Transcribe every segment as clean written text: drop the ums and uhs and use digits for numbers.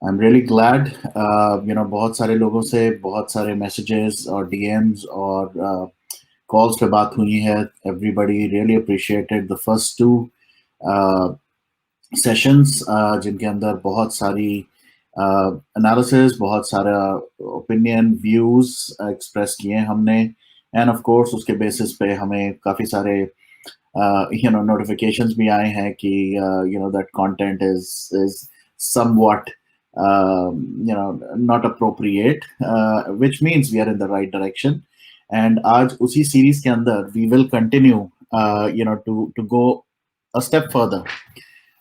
I'm really glad. बहुत सारे लोगों से बहुत सारे messages और DMs और calls पे बात हुई है. Everybody really appreciated the first two uh, sessions, जिनके अंदर बहुत सारी analysis, बहुत सारा opinion, views express किए हमने, and of course उसके basis पे हमें काफी सारे notifications भी आए हैं कि that content is somewhat not appropriate, which means we are in the right direction. And आज उसी series के अंदर we will continue to go a step further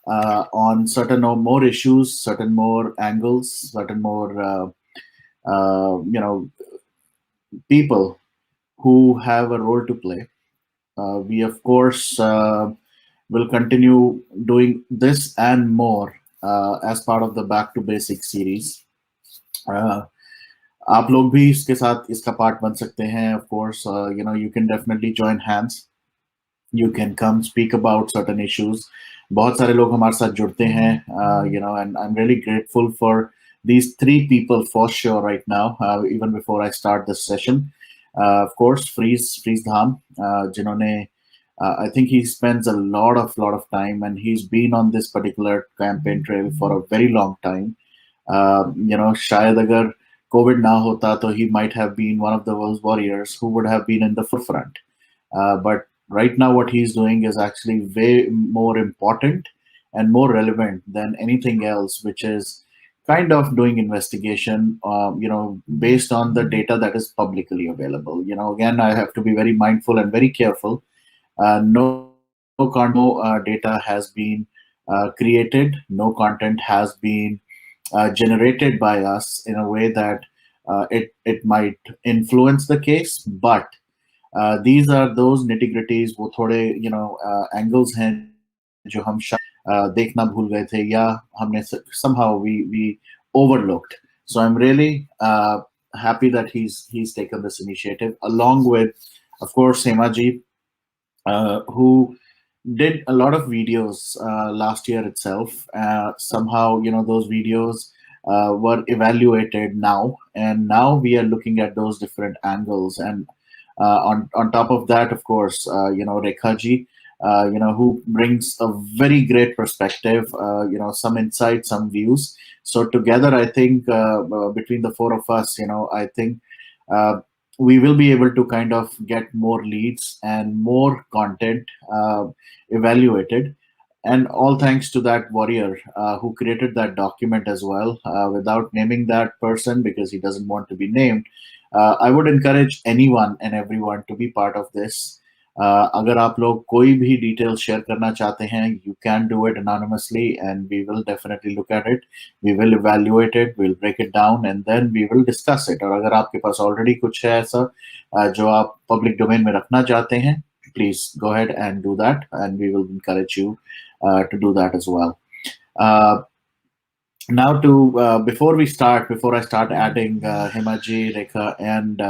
on certain or more issues, certain more angles, certain more people who have a role to play. We of course will continue doing this and more as part of the Back to Basics series. आप लोग भी इसके साथ इसका part बन सकते हैं. Of course, you can definitely join hands. You can come speak about certain issues. बहुत सारे लोग हमारे साथ जुड़ते हैं, and I'm really grateful for these three people for sure right now. Even before I start this session, of course, Freeze Dham, जिन्होंने I think he spends a lot of time, and he's been on this particular campaign trail for a very long time. शायद अगर COVID ना होता तो he might have been one of those warriors who would have been in the forefront. But right now what he's doing is actually way more important and more relevant than anything else, which is kind of doing investigation, based on the data that is publicly available. Again, I have to be very mindful and very careful. No data has been created, no content has been generated by us in a way that it might influence the case, but these are those nitty gritties, वो थोड़े angles हैं जो हम देखना भूल गए थे या हमने somehow we overlooked. So I'm really happy that he's taken this initiative along with, of course, Semaji, who did a lot of videos last year itself. Somehow, those videos were evaluated now, and now we are looking at those different angles. And on top of that, of course, Rekha ji, who brings a very great perspective, some insight, some views. So together, I think between the four of us, I think we will be able to kind of get more leads and more content evaluated. And all thanks to that warrior who created that document as well, without naming that person because he doesn't want to be named. I would encourage anyone and everyone to be part of this. अगर आप लोग कोई भी details share करना चाहते हैं, you can do it anonymously, and we will definitely look at it. We will evaluate it, we'll break it down, and then we will discuss it. और अगर आपके पास already कुछ है ऐसा जो आप public domain में रखना चाहते हैं, please go ahead and do that, and we will encourage you to do that as well. Now, before I start adding Himaji, Rekha, and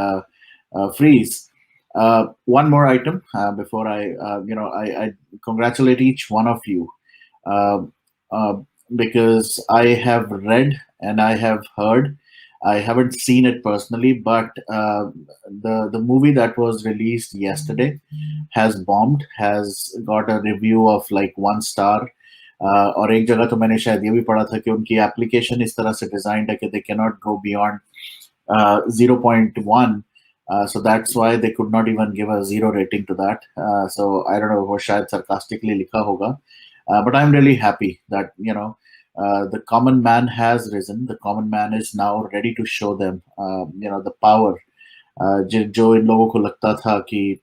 Freeze, one more item before I congratulate each one of you, uh, uh, because I have read and I have heard. I haven't seen it personally, but the movie that was released yesterday has bombed, has got a review of like 1 star. और एक जगह तो मैंने शायद ये भी पढ़ा था कि उनकी एप्लीकेशन इस तरह से डिजाइंड है कि they cannot go beyond 0.1. So that's why they could not even give a 0 rating to that. So I don't know, वो शायद sarcastically लिखा होगा. But I'm really happy that the common man has risen. The common man is now ready to show them the power. जो इन लोगों को लगता था कि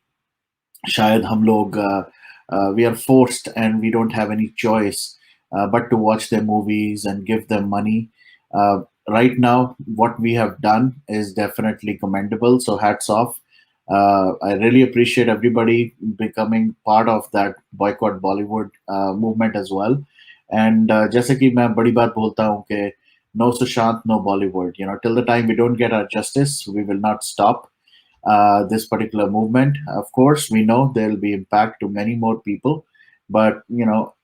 शायद हम लोग we are forced and we don't have any choice but to watch their movies and give them money. Right now, what we have done is definitely commendable. So hats off. I really appreciate everybody becoming part of that boycott Bollywood movement as well. And जैसे कि मैं बड़ी बात बोलता हूँ कि no Sushant, no Bollywood. Till the time we don't get our justice, we will not stop this particular movement. Of course, we know there will be impact to many more people, but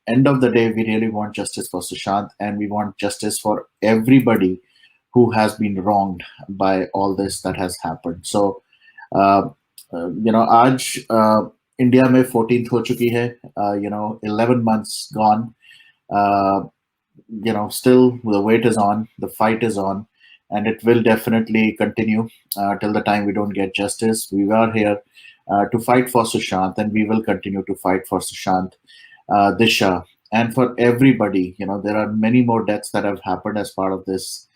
end of the day, we really want justice for Sushant, and we want justice for everybody who has been wronged by all this that has happened. So, uh, आज India में 14th हो चुकी है. 11 months gone. Uh, still the wait is on, the fight is on, and it will definitely continue till the time we don't get justice. We are here to fight for Sushant, and we will continue to fight for Sushant, Disha, and for everybody. There are many more deaths that have happened as part of this,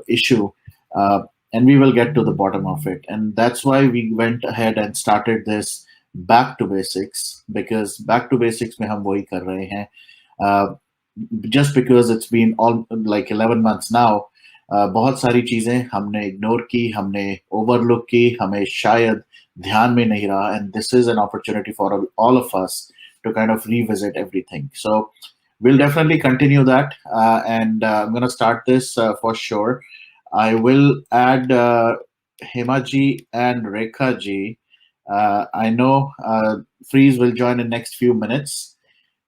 issue, uh, and we will get to the bottom of it. And that's why we went ahead and started this back to basics, because back to basics में हम वही कर रहे हैं. Uh, just because it's been all like 11 months now, बहुत सारी चीजें हमने इग्नोर की, हमने ओवरलुक की, हमें शायद ध्यान में नहीं रहा, and this is an opportunity for all of us to kind of revisit everything. So we'll definitely continue that, and I'm going to start this for sure. I will add Hemaji and Rekha ji. I know Freeze will join in next few minutes.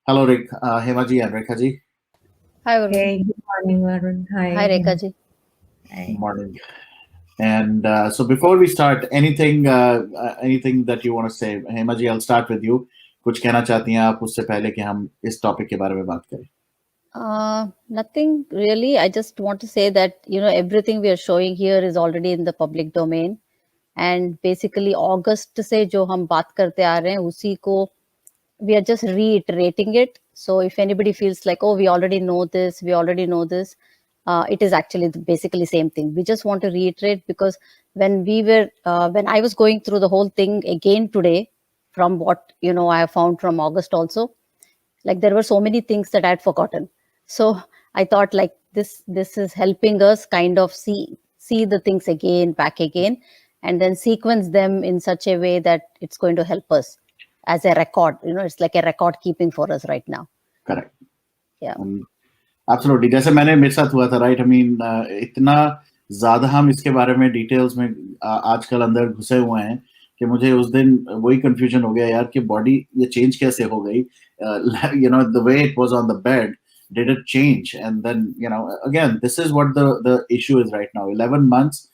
Hello, Hemaji and Rekha ji. Hi, Varun. Hey, good morning, Varun. Hi. Hi, Rekha ji. Hi. Good morning. And so before we start, anything that you want to say, Hema ji, I'll start with you. कुछ कहना चाहती हैं आप उससे पहले कि हम इस टॉपिक के बारे में बात करें? Nothing really. I just want to say that, everything we are showing here is already in the public domain. And basically, August से जो हम बात करते आ रहे हैं, उसी को we are just reiterating it. So if anybody feels like, oh, we already know this, it is actually basically same thing. We just want to reiterate, because when I was going through the whole thing again today, from what I have found from August also, like there were so many things that I had forgotten. So I thought like this is helping us kind of see the things back again, and then sequence them in such a way that it's going to help us as a record. It's like a record keeping for us right now. Correct. Yeah. Absolutely. जैसे मैंने मेरे साथ हुआ था, right? I mean, इतना ज्यादा हम इसके बारे में डिटेल्स में आजकल अंदर घुसे हुए हैं कि मुझे उस दिन वही कंफ्यूजन हो गया यार कि बॉडी ये चेंज कैसे हो गई. The way it was on the bed, did it change? And then again, this is what the issue is right now. 11 months,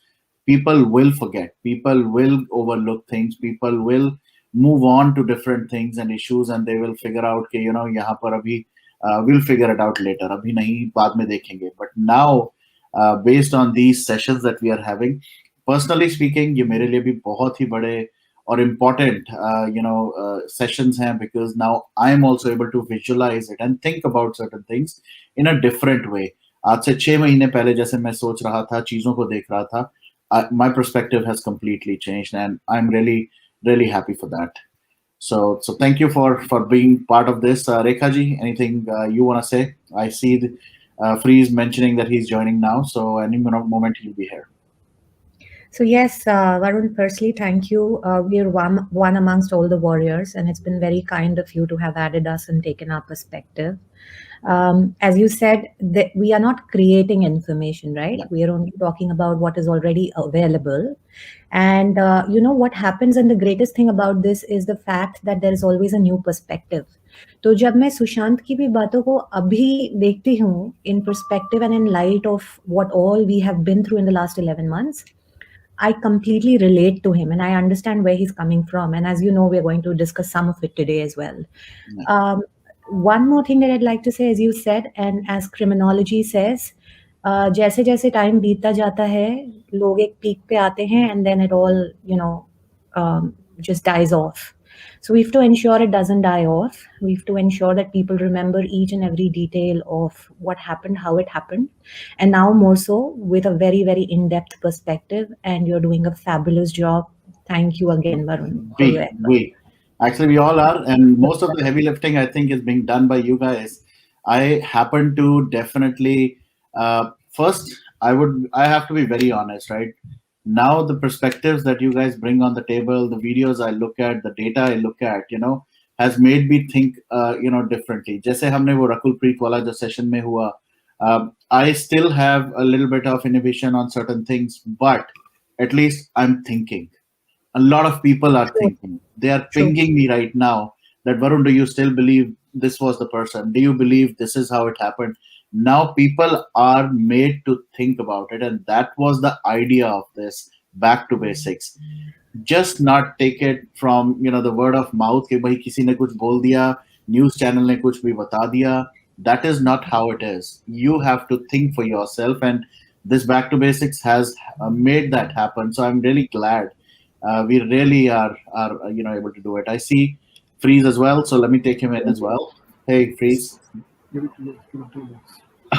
people will forget, people will overlook things, people will move on to different things and issues, and they will figure out कि यहाँ पर अभी we'll figure it out later, अभी नहीं बाद में देखेंगे. But now based on these sessions that we are having, personally speaking, ये मेरे लिए भी बहुत ही बड़े और important sessions हैं, because now I am also able to visualize it and think about certain things in a different way. आज से 6 महीने पहले जैसे मैं सोच रहा था, चीजों को देख रहा था, my perspective has completely changed, and I'm really happy for that. So thank you for being part of this. Rekha ji, anything you want to say? I see Freeze mentioning that he's joining now, so any moment he'll be here. So yes, Varun, firstly, thank you. We are one amongst all the warriors, and it's been very kind of you to have added us and taken our perspective. As you said, that we are not creating information, right? Yeah. We are only talking about what is already available. And what happens, and the greatest thing about this is the fact that there is always a new perspective. तो जब मैं सुशांत की भी बातों को अभी देखती हूँ in perspective and in light of what all we have been through in the last 11 months, I completely relate to him and I understand where he's coming from. And as you know, we're going to discuss some of it today as well. Yeah. One more thing that I'd like to say, as you said, and as criminology says, जैसे जैसे time बीतता जाता है, लोग एक peak पे आते हैं, and then it all just dies off. So we have to ensure it doesn't die off. We have to ensure that people remember each and every detail of what happened, how it happened, and now more so with a very, very in-depth perspective. And you're doing a fabulous job. Thank you again, Varun. Actually, we all are, and most of the heavy lifting, I think, is being done by you guys. I happen to definitely first, I have to be very honest, right? Now the perspectives that you guys bring on the table, the videos I look at, the data I look at, has made me think differently. जैसे हमने वो रकुल प्रीत वाला जो session में हुआ, I still have a little bit of inhibition on certain things, but at least I'm thinking. A lot of people are thinking. They are pinging me right now that, Varun, do you still believe this was the person? Do you believe this is how it happened? Now people are made to think about it, and that was the idea of this back to basics. Just not take it from the word of mouth कि भाई किसी ने कुछ बोल दिया, news channel ने कुछ भी बता दिया. That is not how it is. You have to think for yourself, and this back to basics has made that happen. So I'm really glad we really are able to do it. I see Freeze as well, so let me take him in as well. Hey Freeze.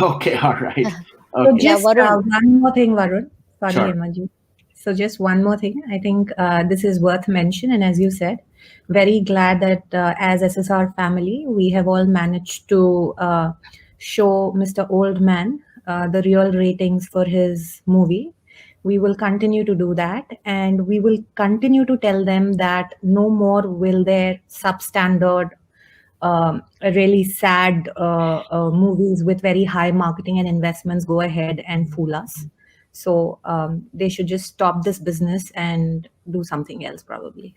Okay, all right. So Okay, Yeah, just Varun. one more thing, Varun. Sorry, sure. Hemaju. So just one more thing. I think this is worth mention, and as you said, very glad that as SSR family, we have all managed to show Mr. Oldman the real ratings for his movie. We will continue to do that, and we will continue to tell them that no more will their substandard really sad movies with very high marketing and investments go ahead and fool us. So they should just stop this business and do something else, probably.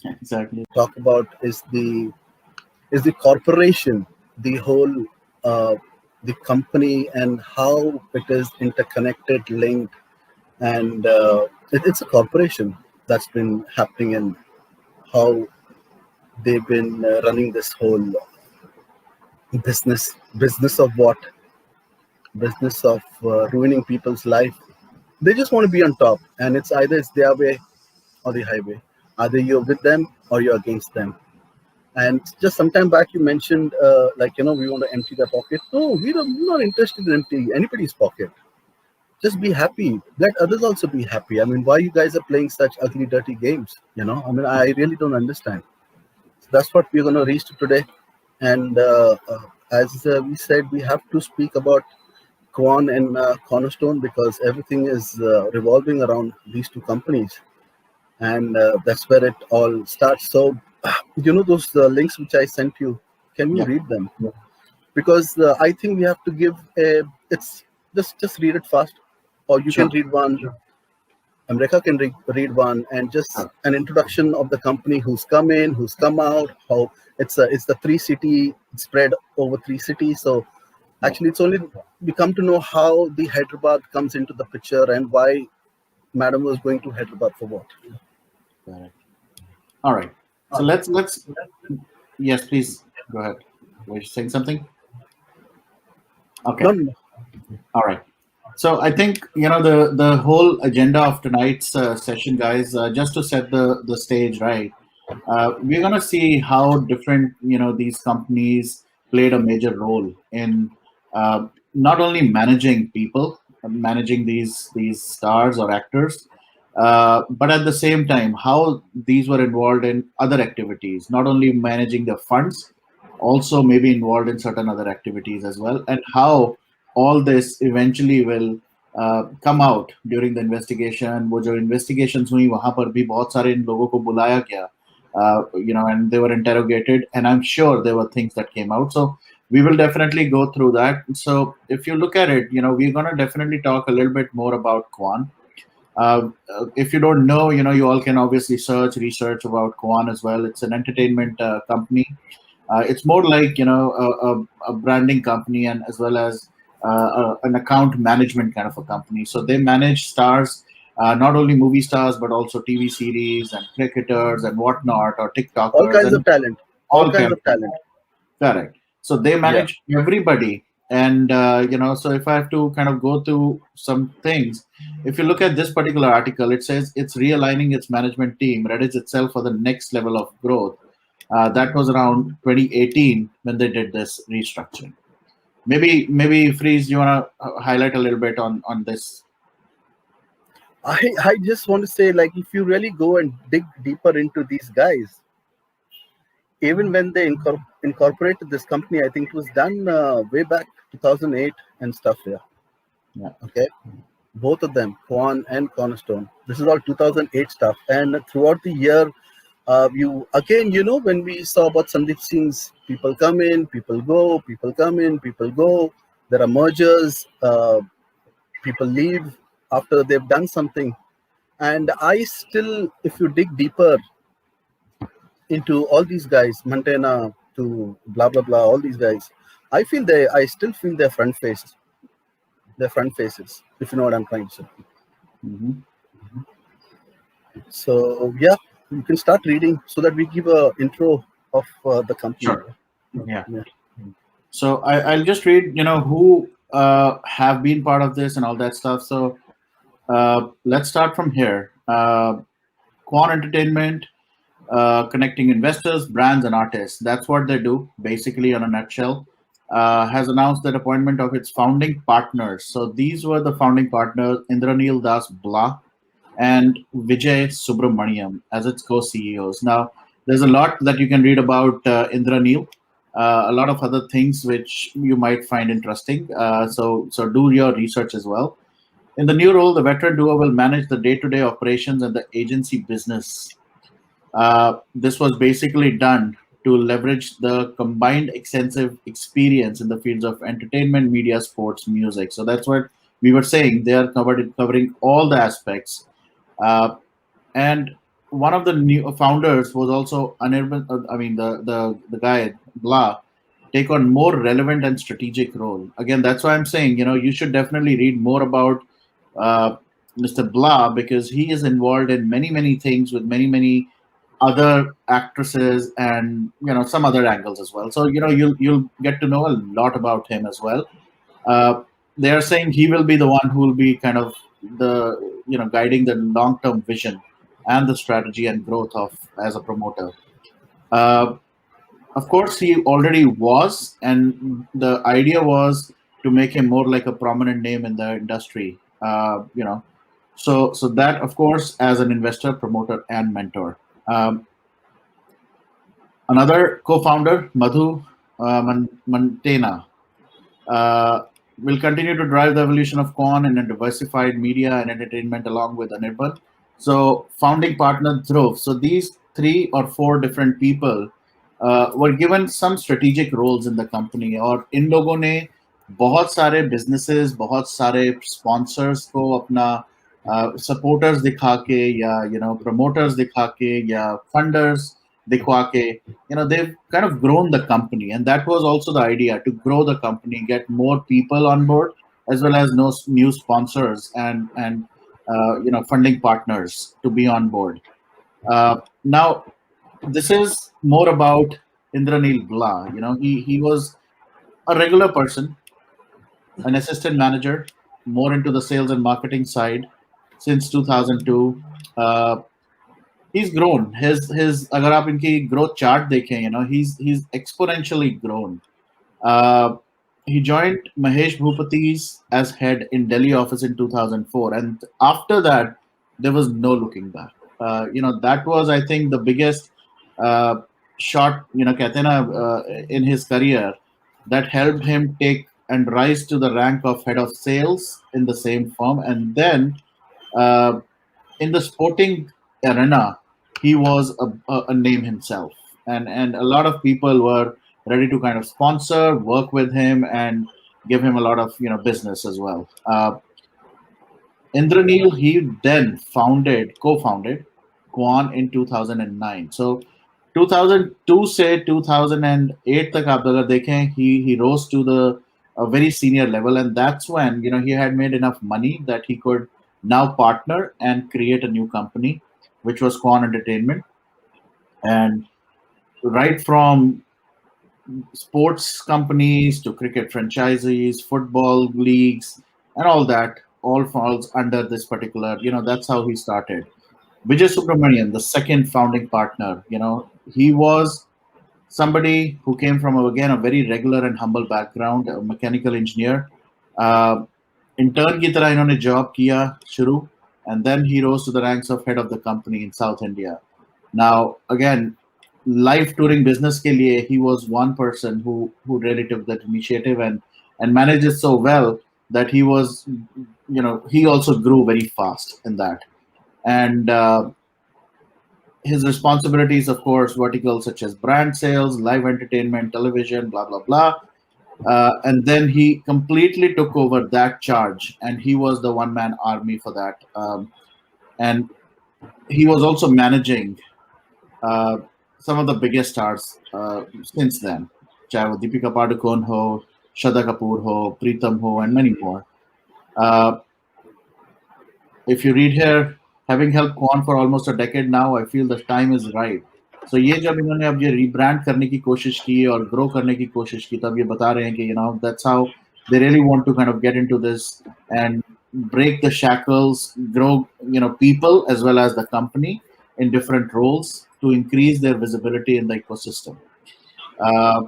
Exactly. Talk about is the corporation, the whole the company, and how it is interconnected, linked, and it's a corporation that's been happening, and how they've been running this whole business of what business of ruining people's life. They just want to be on top, and it's their way or the highway. Either you're with them or you're against them. And just some time back, you mentioned we want to empty their pocket. No, we're not interested in empty anybody's pocket. Just be happy. Let others also be happy. I mean, why you guys are playing such ugly, dirty games? I mean, I really don't understand. So that's what we're going to reach to today. And as we said, we have to speak about Kwan and Cornerstone, because everything is revolving around these two companies, and that's where it all starts. So, those links which I sent you, can you Yeah. read them? Because I think we have to give it's just read it fast, or you Sure. can read one. Amrika can read one, and just Sure. an introduction of the company, who's come in, who's come out, how it's the 3 city spread over 3 cities. So actually, it's only we come to know how the Hyderabad comes into the picture, and why Madam was going to Hyderabad for what. Correct. All right. So let's. Yes, please go ahead. Were you saying something? Okay. No. All right. So I think the whole agenda of tonight's session, guys, just to set the stage right. We're gonna see how different these companies played a major role in not only managing people, managing these stars or actors, but at the same time how these were involved in other activities, not only managing the funds, also maybe involved in certain other activities as well, and how all this eventually will come out during the investigation. वो जो investigations हुई वहाँ पर भी बहुत सारे इन लोगों को बुलाया गया, and they were interrogated, and I'm sure there were things that came out. So we will definitely go through that. So if you look at it, we're going to definitely talk a little bit more about Kwan. If you don't know, you all can obviously research about Kwan as well. It's an entertainment company. It's more like a branding company, and as well as an account management kind of a company. So they manage stars, not only movie stars but also TV series and cricketers and whatnot, or TikTokers, All kinds and of talent. all All kinds kinds of talent. Correct. So they Yeah. manage everybody, and so if I have to kind of go through some things, if you look at this particular article, it says it's realigning its management team, readies itself for the next level of growth. That was around 2018 when they did this restructuring. Maybe Freeze, you want to highlight a little bit on this? I just want to say, like, if you really go and dig deeper into these guys, even when they incorporated this company, I think it was done way back 2008 and stuff. Yeah. Okay. Both of them, Kwan and Cornerstone. This is all 2008 stuff. And throughout the year, you again, when we saw about Sandeep Singh's, people come in, people go, people come in, people go. There are mergers. People leave after they've done something. And I still, if you dig deeper into all these guys, Montana, to blah blah blah, all these guys, I still feel their front faces, if you know what I'm trying to say. Mhm. So yeah, you can start reading so that we give a intro of the company. Sure. Yeah. Yeah. So I'll just read, who have been part of this and all that stuff. So let's start from here. Kwan Entertainment, connecting investors, brands, and artists. That's what they do, basically, on a nutshell. Has announced that appointment of its founding partners. So these were the founding partners: Indranil Das Blah and Vijay Subramaniam as its co-CEOs. Now, there's a lot that you can read about Indranil. A lot of other things which you might find interesting. So do your research as well. In the new role, the veteran duo will manage the day-to-day operations and the agency business. This was basically done to leverage the combined extensive experience in the fields of entertainment, media, sports, music. So that's what we were saying. They are covering all the aspects. Uh, and one of the new founders was also Anirban. I mean, the guy Blah take on more relevant and strategic role. Again, that's why I'm saying you should definitely read more about uh, Mr. Blah, because he is involved in many things with many other actresses and some other angles as well. So you'll get to know a lot about him as well. uh, they are saying he will be the one who will be kind of the guiding the long term vision and the strategy and growth of as a promoter. uh, of course he already was, and the idea was to make him more like a prominent name in the industry. So that, of course, as an investor, promoter, and mentor. Another co-founder, Madhu Mantena, uh, will continue to drive the evolution of Kwan in a diversified media and entertainment along with Anirban. So, founding partner Dhruv. So, these 3 or 4 different people were given some strategic roles in the company. और इन लोगों ने बहुत सारे businesses, बहुत सारे sponsors को अपना supporters दिखा के, या promoters दिखा के, या funders दिखवा के, they've kind of grown the company, and that was also the idea, to grow the company, get more people on board, as well as no new sponsors and funding partners to be on board. Now this is more about Indranil Blah. He was a regular person, an assistant manager, more into the sales and marketing side since 2002. uh, he's grown his अगर आप इनकी growth chart देखें, he's exponentially grown. uh, he joined Mahesh Bhupati's as head in Delhi office in 2004, and after that there was no looking back. That was, I think, the biggest uh, shot, कहते हैं ना, in his career, that helped him take and rise to the rank of head of sales in the same firm. And then uh, in the sporting arena, he was a name himself, and a lot of people were ready to kind of sponsor, work with him, and give him a lot of business as well. Indranil, he then co-founded Kwan in 2009. So 2002 से 2008 तक आप अगर देखें, he rose to the a very senior level, and that's when he had made enough money that he could now partner and create a new company, which was Kwan Entertainment. And right from sports companies to cricket franchisees, football leagues, and all that, all falls under this particular. That's how he started. Vijay Subramanian, the second founding partner, he was somebody who came from, again, a very regular and humble background, a mechanical engineer. Intern की तरह इन्होंने job किया शुरू, and then he rose to the ranks of head of the company in South India. Now, again, live touring business के लिए, he was one person who really took that initiative and managed it so well that he was, he also grew very fast in that. And his responsibilities, of course, verticals such as brand sales, live entertainment, television, blah blah blah. And then he completely took over that charge, and he was the one-man army for that. And he was also managing uh, some of the biggest stars since then. चाहे वो दीपिका पादुकोण हो, श्रद्धा कपूर हो, प्रीतम हो, and many more. Uh, if you read here, having helped Kwan for almost a decade now, I feel the time is right. So ये जब इन्होंने अब ये rebrand करने की कोशिश की और grow करने की कोशिश की, तब ये बता रहे हैं कि that's how they really want to kind of get into this and break the shackles, grow people as well as the company in different roles to increase their visibility in the ecosystem. Uh,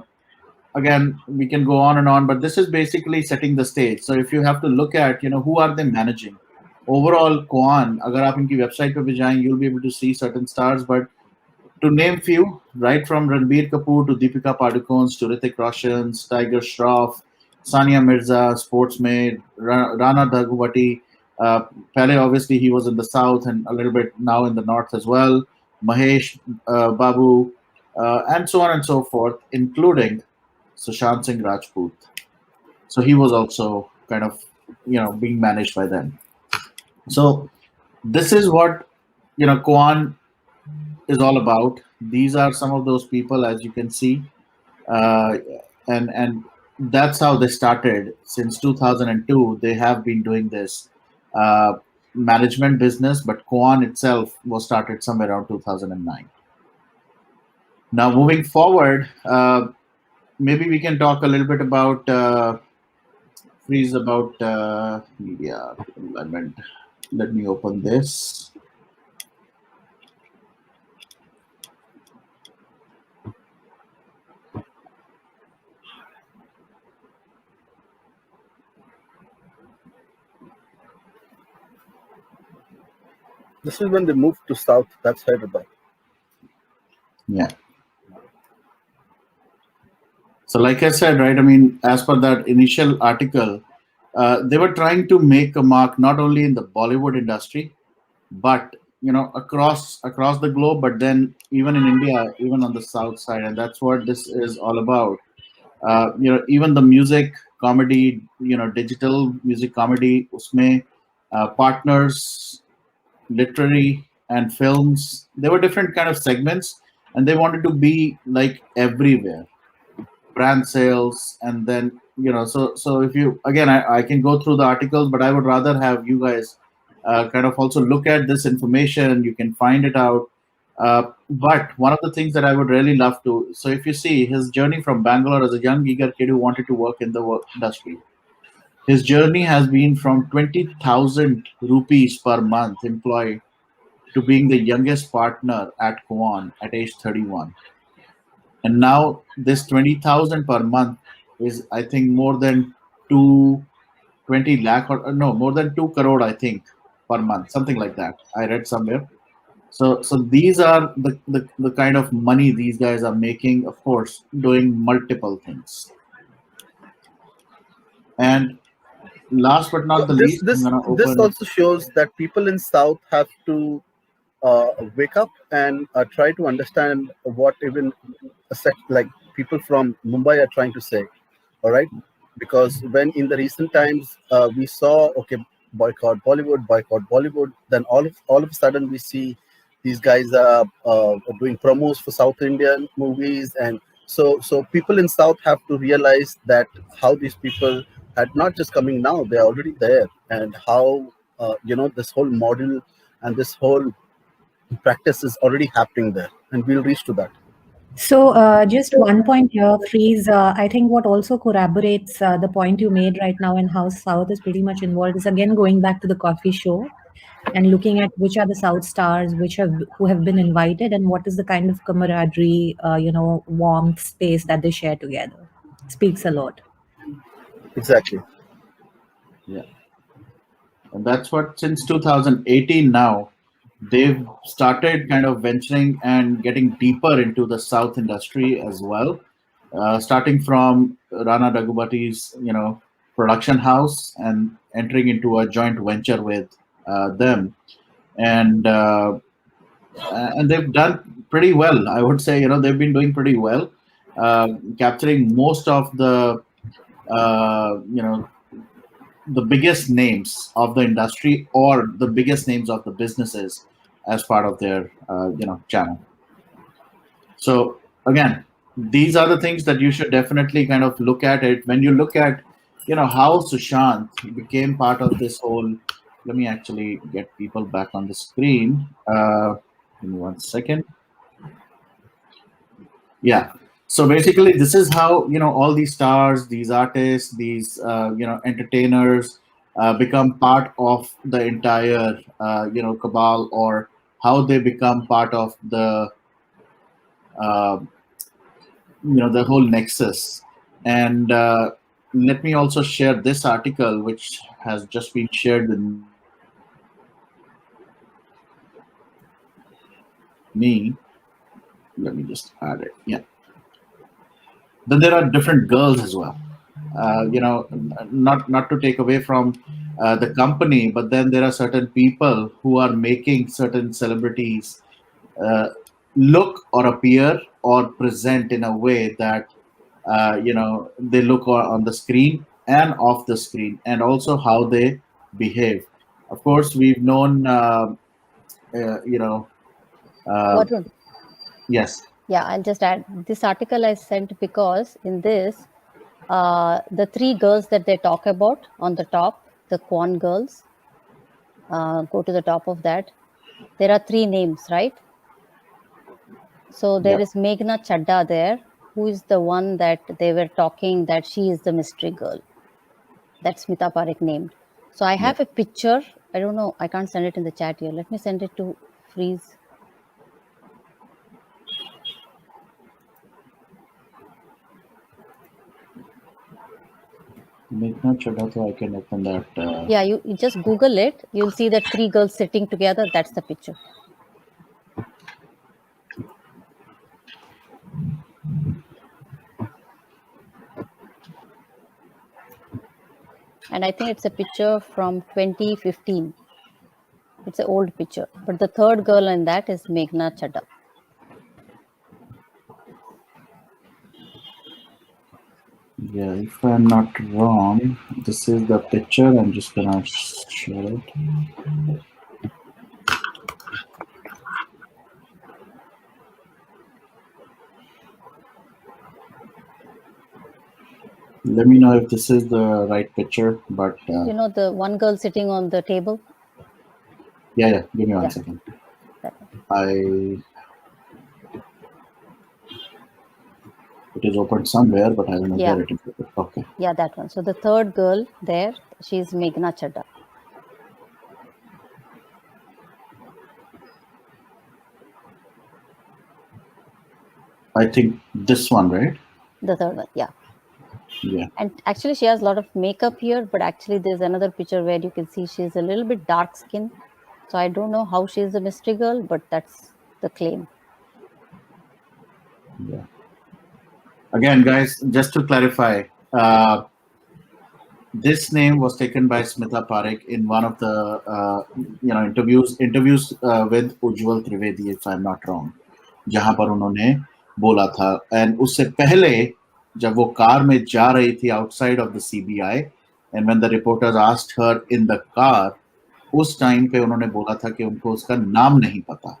Again, we can go on and on, but this is basically setting the stage. So if you have to look at who are they managing overall, Kwan, agar aap inki website pe bhi jaएं, you'll be able to see certain stars, but to name few, right from Ranbir Kapoor to Deepika Padukone's to Hrithik Roshan's, Tiger Shroff, Sania Mirza, Sportsmaid, Rana Daggubati. Pehle, obviously, he was in the south and a little bit now in the north as well. Mahesh Babu, and so on and so forth, including Sushant Singh Rajput. So he was also kind of being managed by them. So this is what Kwan is all about. These are some of those people, as you can see, uh, and that's how they started. Since 2002, they have been doing this management business, but Kwan itself was started somewhere around 2009. Now, moving forward, maybe we can talk a little bit about freeze about media alignment. Let me open this. This is when they moved to South. That's Hyderabad. Yeah. So, like I said, right, I mean, as per that initial article, they were trying to make a mark not only in the Bollywood industry, but across the globe, but then even in India, even on the south side, and that's what this is all about. Even the music comedy, digital music comedy, usme partners, literary and films. There were different kind of segments, and they wanted to be like everywhere, brand sales, and then so if you again, I can go through the articles, but I would rather have you guys kind of also look at this information. You can find it out. But one of the things that I would really love to, so if you see his journey from Bangalore as a young eager kid who wanted to work in the work industry, his journey has been from 20,000 rupees per month employed to being the youngest partner at Kwan at age 31. And now this 20,000 per month is, I think, more than 220 lakh, or no, more than 2 crore, I think, per month, something like that. I read somewhere. So these are the kind of money these guys are making, of course, doing multiple things. And last but not the This least, I'm this gonna this open. also shows that people in South have to wake up and try to understand what even like people from Mumbai are trying to say. All right, because when in the recent times we saw, okay, boycott Bollywood, then all of a sudden we see these guys are doing promos for South Indian movies, and so people in South have to realize that how these people are not just coming now, they're already there, and how this whole model and this whole practice is already happening there, and we'll reach to that. So, just one point here, Freeze. I think what also corroborates the point you made right now and how South is pretty much involved is again going back to the coffee show and looking at which are the South stars, who have been invited, and what is the kind of camaraderie, warmth, space that they share together. Speaks a lot. Exactly. Yeah. And that's what, since 2018 now, they've started kind of venturing and getting deeper into the South industry as well. Starting from Rana Daggubati's, production house and entering into a joint venture with them. And they've done pretty well. I would say, they've been doing pretty well, capturing most of the the biggest names of the industry or the biggest names of the businesses as part of their channel. So again, these are the things that you should definitely kind of look at it when you look at, how Sushant became part of this whole. Let me actually get people back on the screen. Give me 1 second. Yeah. So basically, this is how all these stars, these artists, these entertainers become part of the entire cabal, or how they become part of uh, the whole nexus. And let me also share this article, which has just been shared with me. Let me just add it. Yeah. Then there are different girls as well. Not to take away from the company, but then there are certain people who are making certain celebrities uh, look or appear or present in a way that they look on the screen and off the screen, and also how they behave. Of course, we've known uh, you know uh, Varun, yes. yeah, I'll just add this article I sent because in this, the three girls that they talk about on the top, the Kwan girls, go to the top of that. There are three names, right? So there Yep. is Meghna Chadda there, who is the one that they were talking that she is the mystery girl. That's Smita Parekh named. So I Yep. have a picture. I don't know. I can't send it in the chat here. Let me send it to Freeze. Meghna Chadha, so I can open that. Yeah, you just Google it. You'll see that three girls sitting together. That's the picture. And I think it's a picture from 2015. It's an old picture. But the third girl in that is Meghna Chadha. Yeah, if I'm not wrong, this is the picture. I'm just gonna share it. Let me know if this is the right picture. But You know the one girl sitting on the table? yeah. Give me one Yeah, second. that one. I It is open somewhere, but I don't know Yeah, where it is. Okay. yeah, that one. So the third girl there, she's Meghna Chadha. I think this one, right? The third one, yeah. Yeah. And actually, she has a lot of makeup here, but actually, there's another picture where you can see she's a little bit dark skin. So I don't know how she's a mystery girl, but that's the claim. Yeah. Again, guys, just to clarify, this name was taken by Smita Parekh in one of the interviews with Ujjwal Trivedi, if I'm not wrong, जहां पर उन्होंने बोला था. And उससे पहले जब वो car में जा रही थी outside of the CBI, and when the reporters asked her in the car, उस टाइम पे उन्होंने बोला था कि उनको उसका नाम नहीं पता.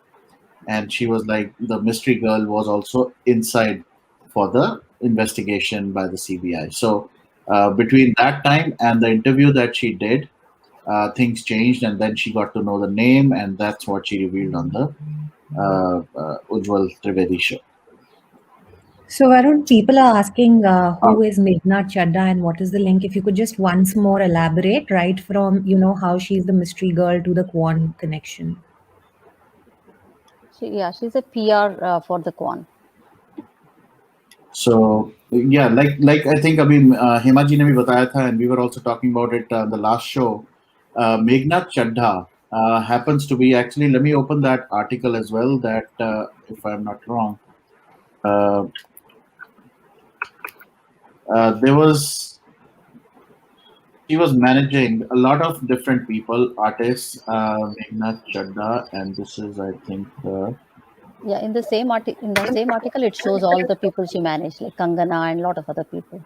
And she was like, the mystery girl was also inside for the investigation by the CBI. So between that time and the interview that she did, things changed, and then she got to know the name, and that's what she revealed on the Ujjwal Trivedi show. So, Varun, people are asking who is Meghna Chadda and what is the link. If you could just once more elaborate, right from how she's the mystery girl to the Kwan connection. She's a PR for the Kwan. So yeah, like I think अभी हेमा जी ने भी बताया था, and we were also talking about it the last show. Meghna Chadha happens to be, actually, let me open that article as well. That if I'm not wrong, uh, there was she was managing a lot of different people, artists, Meghna Chadha, and this is, I think, Yeah, in the same article, it shows all the people she managed, like Kangana and a lot of other people.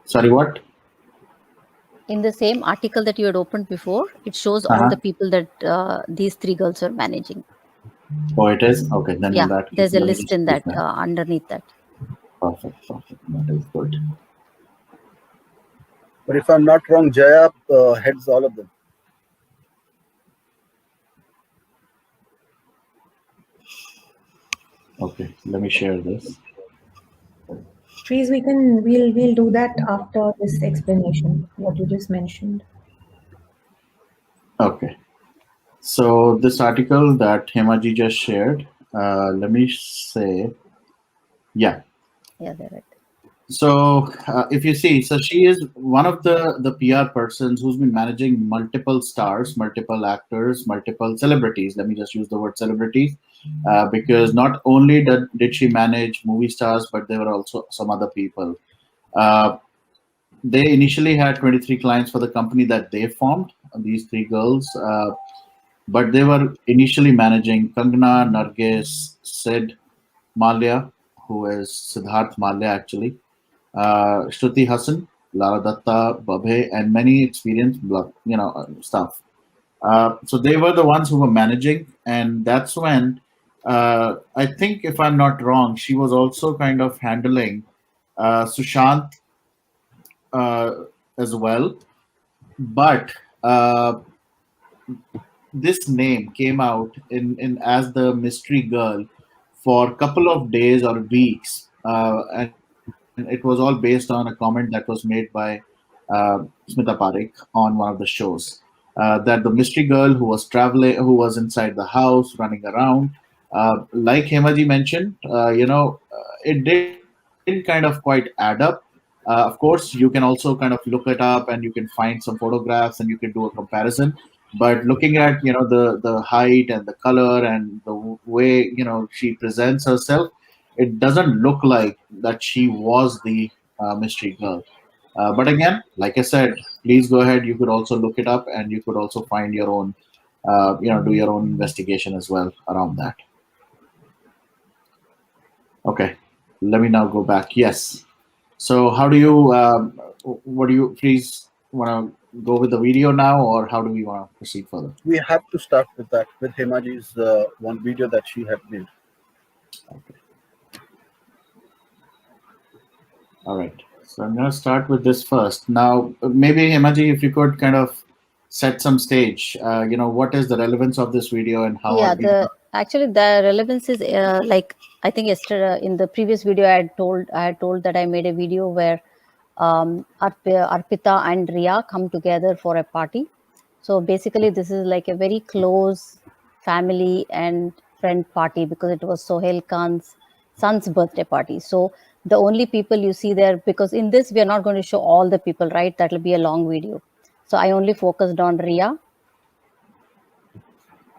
sorry, what? In the same article that you had opened before, it shows all Uh-huh. the people that these three girls are managing. Oh, it is? Okay, then in Yeah, that case, there's a let me list just in click that that. underneath that. Perfect, perfect. That is good. But if I'm not wrong, Jaya heads all of them. Okay, let me share this. Trees, we'll do that after this explanation, what you just mentioned. Okay, so this article that Hemaji just shared, let me say, yeah. Yeah, they're right. So if you see, so she is one of the PR persons who's been managing multiple stars, multiple actors, multiple celebrities. Let me just use the word celebrities, because not only did she manage movie stars, but there were also some other people. Uh, they initially had 23 clients for the company that they formed. These three girls, but they were initially managing Kangana, Nargis, Sid, Malia, who is Siddharth Malia actually, Shruti Hassan, Lara Datta, Babhe, and many experienced staff. So they were the ones who were managing, and that's when I think, if I'm not wrong, she was also kind of handling Sushant uh, as well. But this name came out in as the mystery girl for a couple of days or weeks, and it was all based on a comment that was made by Smita Parekh on one of the shows. That the mystery girl who was traveling, who was inside the house running around, like Hemaji mentioned, it didn't kind of quite add up. Of course, you can also kind of look it up and you can find some photographs and you can do a comparison. But looking at the height and the color and the way she presents herself, it doesn't look like that she was the mystery girl. But again, like I said, please go ahead. You could also look it up and you could also find your own, do your own investigation as well around that. Okay, let me now go back. Yes. So how do you, what do you, please want to go with the video now, or how do we want to proceed further? We have to start with that, with Hemaji's one video that she had made. Okay. All right. So I'm going to start with this first. Now, maybe Hemaji, if you could kind of set some stage, what is the relevance of this video and how are Yeah, we going to. actually the relevance is like I think yesterday in the previous video I had told that I made a video where Arpita and Rhea come together for a party. So basically, this is like a very close family and friend party because it was Sohail Khan's son's birthday party. So the only people you see there, because in this we are not going to show all the people, right? That will be a long video. So I only focused on Rhea.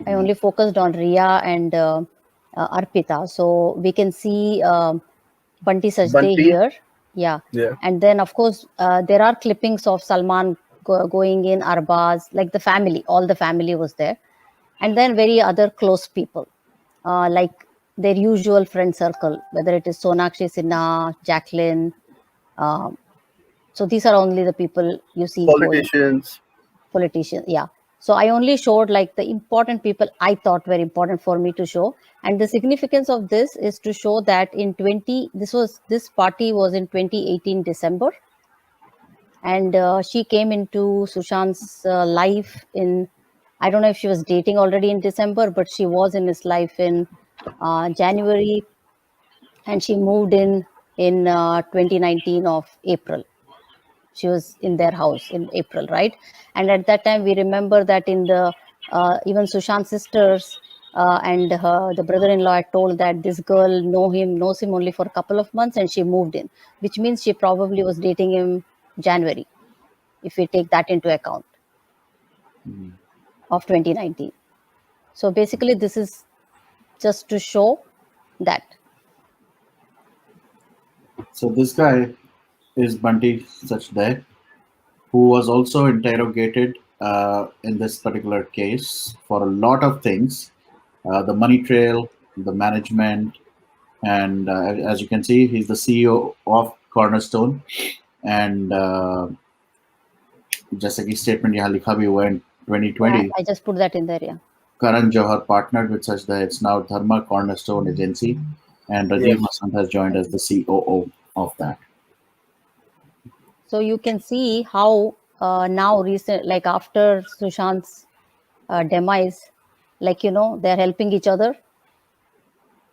I only focused on Rhea and Arpita. So we can see Bunty Sajde Bunty, here. Yeah. yeah, And then, of course, there are clippings of Salman going in, Arbaz, like the family, all the family was there. And then very other close people, like their usual friend circle, whether it is Sonakshi Sinha, Jacqueline. Um, so these are only the people you see going. politicians. Politicians, yeah. So I only showed like the important people I thought were important for me to show. And the significance of this is to show that in 20 this party was in 2018 December, and she came into Sushant's life in, I don't know if she was dating already in December, but she was in his life in January, and she moved in 2019 of April. She was in their house in April, right? And at that time, we remember that in the even Sushant's sisters and the brother-in-law had told that this girl knows him only for a couple of months, and she moved in, which means she probably was dating him January, if we take that into account, of 2019. So basically, this is just to show that. So this guy is Bunty Sachdev, who was also interrogated in this particular case for a lot of things, the money trail, the management, and as you can see, he's the CEO of Cornerstone. And जैसे कि statement यहाँ लिखा भी हुआ है in Yeah, 2020. I just put that in there. Yeah. Karan Johar partnered with such that it's now Dharma Cornerstone Agency, and Rajiv Yes. Masand has joined as the COO of that. So you can see how now recent, like after Sushant's demise, like they're helping each other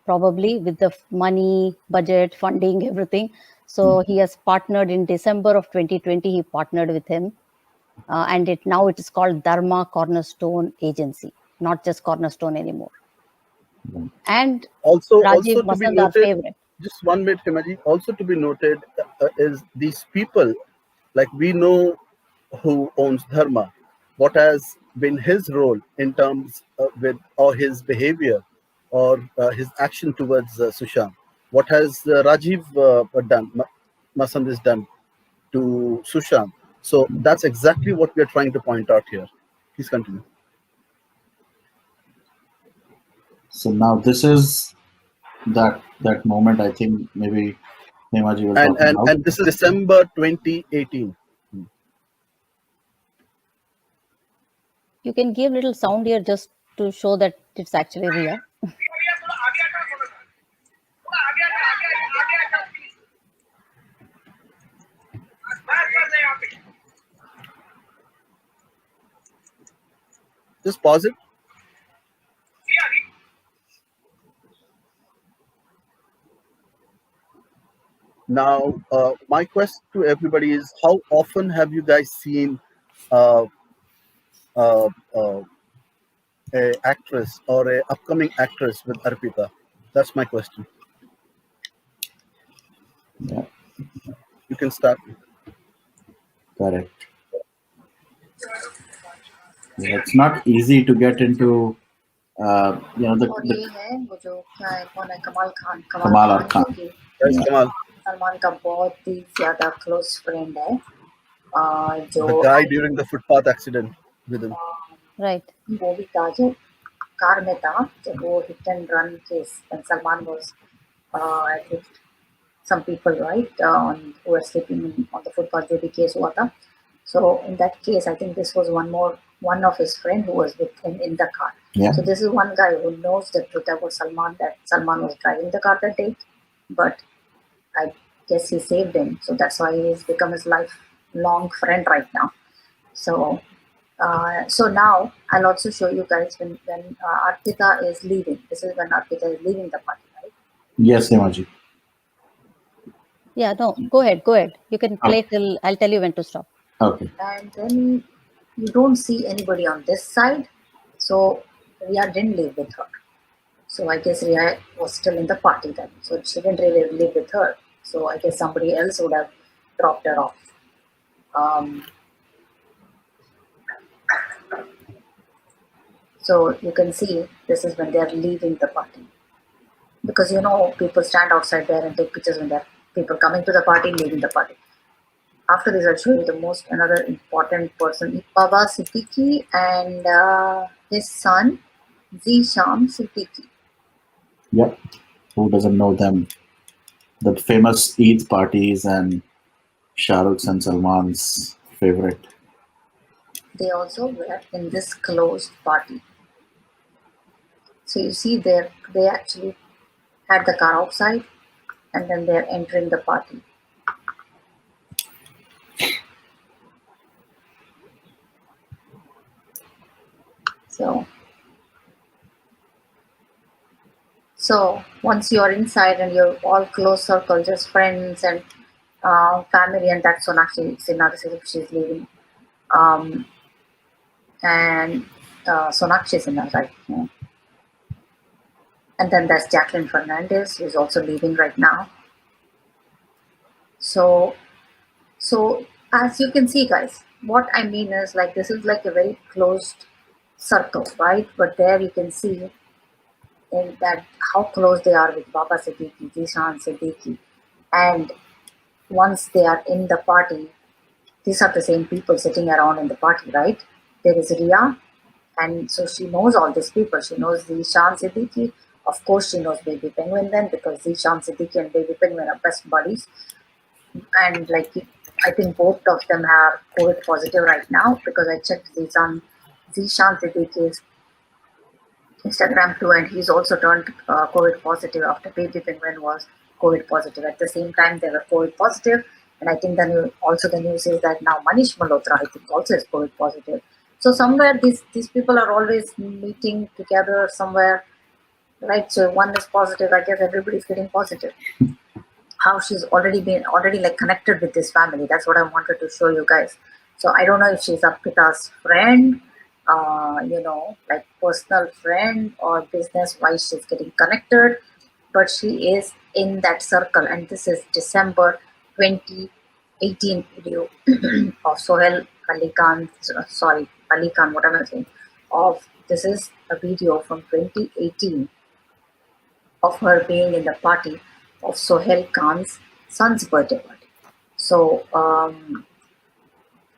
probably with the money, budget, funding, everything. So he has partnered in December of 2020. He partnered with him, and now it is called Dharma Cornerstone Agency, not just Cornerstone anymore. And Also Rajiv to be Masand, our noted, favorite. just 1 minute, Himaji. Also to be noted is these people, like we know who owns Dharma, what has been his role in terms with or his behavior or his action towards Sushant. What has Rajiv done, Masand has done to Sushant. So that's exactly what we are trying to point out here. Please continue. So now this is that moment. I think maybe Hemaji will And talk and about. and this is December 2018. You can give little sound here just to show that it's actually Rhea. Just pause it. Now, my question to everybody is: how often have you guys seen uh, uh, uh, a actress or a upcoming actress with Arpita? That's my question. Yeah, You can start. correct. Yeah, it's not easy to get into और the ये है वो जो क्या है कौन है कमाल खान Kamal or जो Khan. कि Yes, Yeah, Kamal, सलमान का बहुत ही ज्यादा क्लोज फ्रेंड है जो the guy during the footpath accident with him. Right. वो भी था जो कार में था जब वो hit and run case when Salman was with some people right who were sleeping on the footpath जो भी केस हुआ था. So in that case, I think this was one of his friend who was with him in the car. yeah. So this is one guy who knows the truth about Salman, that Salman was driving the car that day, but I guess he saved him. So that's why he's become his lifelong friend right now. So so now I'll also show you guys when Arpita is leaving. This is when Arpita is leaving the party, right? Yes, Hemaji. Yeah, no, go ahead. You can play till I'll tell you when to stop. Okay. And then you don't see anybody on this side. So Rhea didn't live with her. So I guess Rhea was still in the party then. So she didn't really live with her. So I guess somebody else would have dropped her off. So you can see this is when they are leaving the party. Because people stand outside there and take pictures when there are people coming to the party, leaving the party. After this, I'll show you another important person, Baba Siddiqui and his son, Zisham Siddiqui. Yep. Who doesn't know them? The famous Eid parties and Shah Rukh's and Salman's favorite. They also were in this closed party. So you see there, they actually had the car outside and then they're entering the party. So once you're inside and you're all close circle, just friends and family, and that's Sonakshi Sinha, she's leaving. And Sonakshi Sinha, right? Yeah. And then there's Jacqueline Fernandez, who's also leaving right now. So as you can see, guys, what I mean is like this is like a very closed circle, right? But there you can see in that how close they are with Baba Siddiqui, Zishan Siddiqui, and once they are in the party, these are the same people sitting around in the party, right? There is Rhea, and so she knows all these people. She knows Zishan Siddiqui. Of course, she knows Baby Penguin then because Zishan Siddiqui and Baby Penguin are best buddies. And like I think both of them are COVID positive right now because I checked Zishan Siddiqui's Instagram too, and he's also turned COVID positive after Baby Penguin was COVID positive. At the same time, they were COVID positive, and I think also the news is that now Manish Malhotra, I think, also is COVID positive. So somewhere these people are always meeting together somewhere, right? So one is positive, I guess everybody's getting positive. How she's already like connected with this family. That's what I wanted to show you guys. So I don't know if she's Apita's friend, like personal friend or business wise she's getting connected, but she is in that circle. And this is December 2018 video of Sohel Ali Khan, sorry, Ali Khan, what am I saying? Of this is a video from 2018 of her being in the party of Sohail Khan's son's birthday party. So,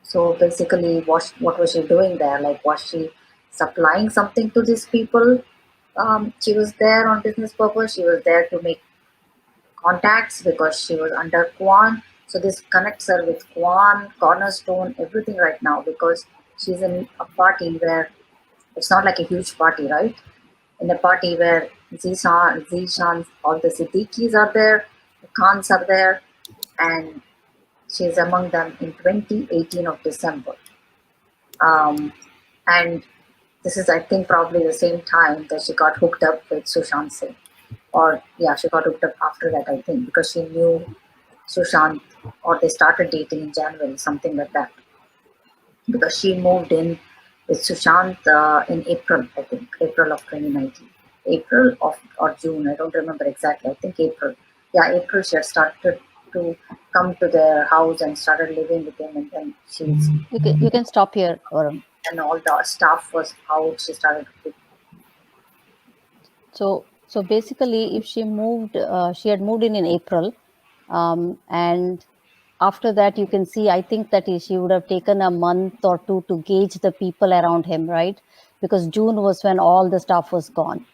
so basically, what was she doing there? Like, was she supplying something to these people? She was there on business purpose. She was there to make contacts because she was under Kwan. So this connects her with Kwan, Cornerstone, everything right now because she's in a party where it's not like a huge party, right? In a party where Zishan, all the Siddiquis are there, the Khans are there, and she's among them in 2018 of December. And this is, I think, probably the same time that she got hooked up with Sushant Singh. Or, yeah, she got hooked up after that, I think, because she knew Sushant, or they started dating in January, something like that. Because she moved in with Sushant in April, I think, April of 2019. April of or June, I don't remember exactly. I think April. Yeah, April she had started to come to their house and started living with him, and then you can stop here, Varun. And all the staff was out. She started to. So basically, if she had moved in April, and after that, you can see, I think that she would have taken a month or two to gauge the people around him, right? Because June was when all the staff was gone.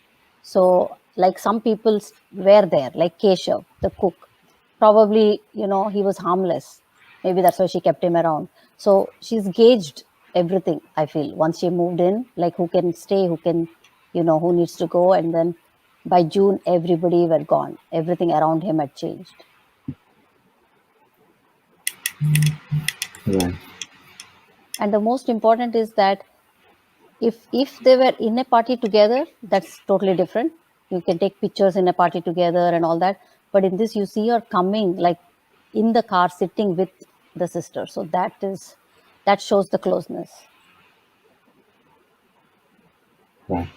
So, like some people were there, like Keshav, the cook. Probably, he was harmless. Maybe that's why she kept him around. So she's gauged everything, I feel, once she moved in, like who can stay, who can, who needs to go. And then by June, everybody were gone. Everything around him had changed. Right. And the most important is that if they were in a party together, that's totally different. You can take pictures in a party together and all that. But in this, you see her coming, like in the car, sitting with the sister. So that shows the closeness. Right.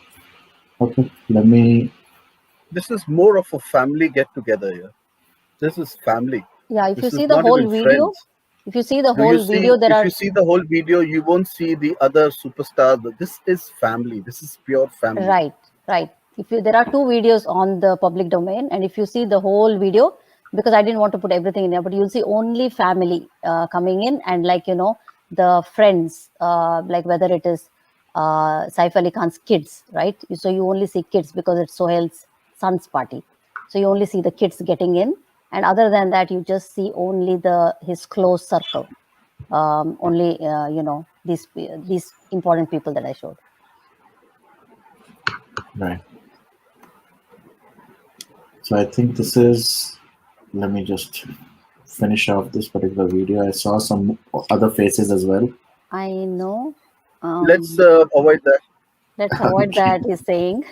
Okay. Let me. This is more of a family get together here. This is family. Yeah, if you This is see the not whole even video, friends. if you see the Do you whole see? video, there If are you see the whole video, you won't see the other superstars. This is family. This is pure family. right. There are two videos on the public domain, and if you see the whole video, because I didn't want to put everything in there, but you'll see only family coming in, and the friends, like whether it is Saif Ali Khan's kids, right? So you only see kids because it's Sohail's son's party. So you only see the kids getting in, and other than that, you just see only his close circle. Only these important people that I showed. Right. So I think this is. Let me just finish off this particular video. I saw some other faces as well. I know. Let's avoid that. Let's avoid Okay. that, he's saying.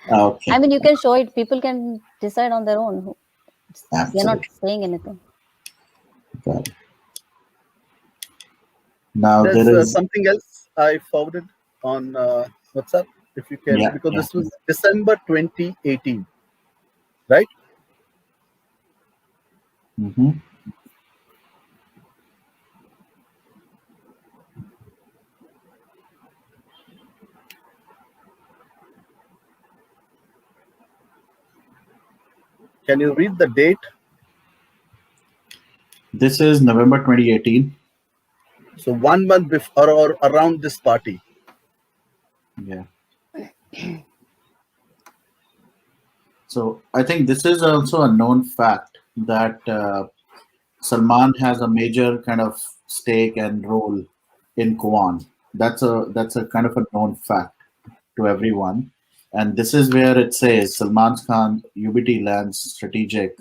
Okay. I mean, you can show it. People can decide on their own. We're not Absolutely. saying anything. Got it. Now There's there is. something else I forwarded on WhatsApp. If you can, Yeah. because Yeah. this was December 2018, right? Mm-hmm. Can you read the date? This is November 2018. So 1 month before or around this party. Yeah. So I think this is also a known fact that Salman has a major kind of stake and role in Kwan. That's a kind of a known fact to everyone. And this is where it says Salman Khan UBT lands strategic.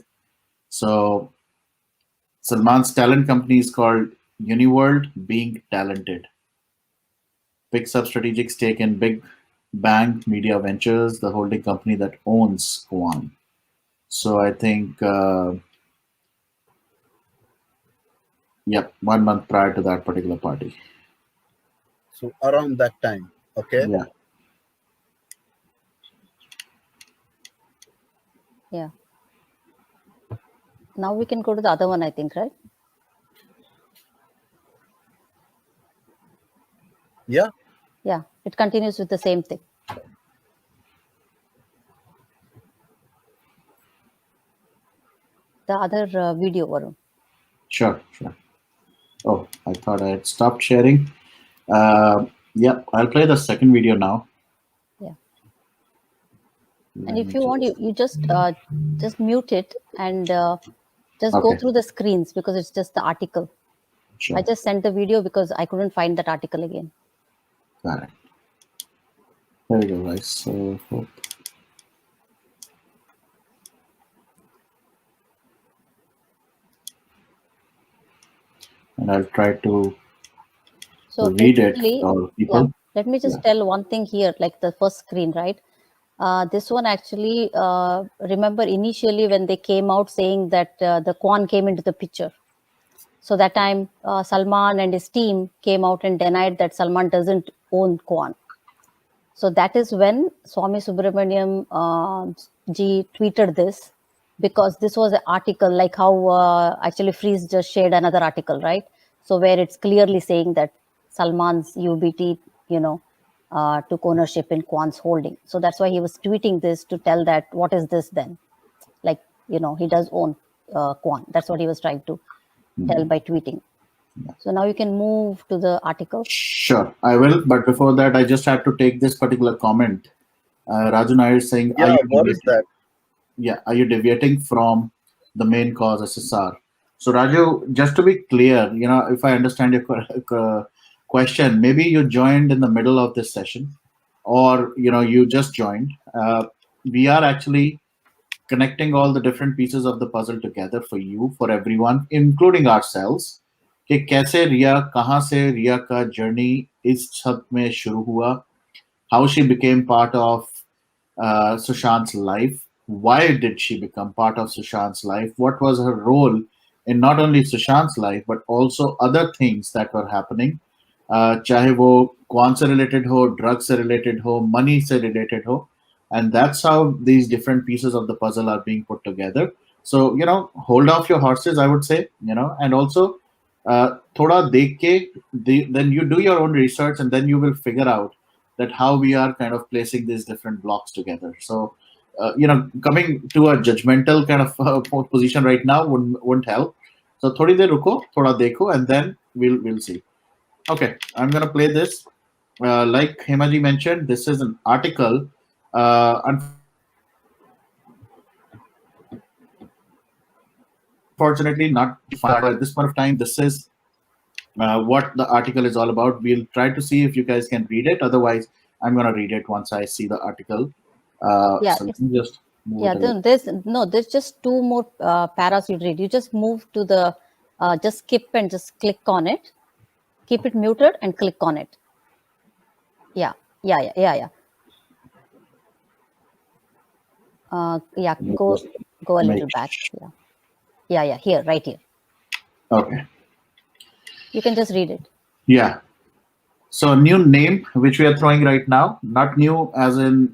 So Salman's talent company is called Uniworld Being Talented. Picks up strategic stake in Big Bang Media Ventures, the holding company that owns Kwan. So I think, yep, 1 month prior to that particular party. So around that time, okay. Yeah. Yeah. Now we can go to the other one, I think, right? Yeah. Yeah, it continues with the same thing. The other video, Varun. Sure. Oh, I thought I had stopped sharing. Yep, I'll play the second video now. Yeah. Let And if me you want, just- you just mute it and just go Okay. through the screens because it's just the article. Sure. I just sent the video because I couldn't find that article again. Got it. There we go, guys. So hope. And I'll try to So read it basically, for yeah, people. let me just Yeah. tell one thing here, like the first screen, right? This one actually, remember initially when they came out saying that the Kwan came into the picture. So that time, Salman and his team came out and denied that Salman doesn't own Kwan. So that is when Swami Subramaniam ji tweeted this, because this was an article, like how actually Freeze just shared another article, right? So where it's clearly saying that Salman's UBT, took ownership in Kwan's holding. So that's why he was tweeting this to tell that what is this then? Like, he does own Kwan. That's what he was trying to tell by tweeting. So now you can move to the article. Sure, I will. But before that, I just had to take this particular comment. Raju Nair is saying, Yeah. What is that? Yeah, are you deviating from the main cause SSR? So Raju, just to be clear, if I understand your question, maybe you joined in the middle of this session, or you just joined. We are actually connecting all the different pieces of the puzzle together for you, for everyone, including ourselves. कि कैसे रिया कहाँ से रिया का journey इस सब में शुरू हुआ, how she became part of Sushant's life. Why did she become part of Sushant's life? What was her role in not only Sushant's life but also other things that were happening? चाहे वो Kwan से related हो, drugs से related हो, money से related हो, and that's how these different pieces of the puzzle are being put together. So hold off your horses, I would say, and also थोड़ा देख के, then you do your own research and then you will figure out that how we are kind of placing these different blocks together. So, coming to a judgmental kind of position right now wouldn't help. So, थोड़ी देर रुको, थोड़ा देखो, and then we'll see. Okay, I'm gonna play this. Like Hemaji mentioned, this is an article. Unfortunately, not defined at this point of time. This is what the article is all about. We'll try to see if you guys can read it. Otherwise, I'm gonna read it once I see the article. Yeah, So let me just move yeah. it a little. There's just two more paras you read. You just move to the, just skip and just click on it. Keep it muted and click on it. Yeah. Yeah. Go a little back. Yeah. Here, right here. Okay. You can just read it. Yeah. So new name which we are throwing right now, not new as in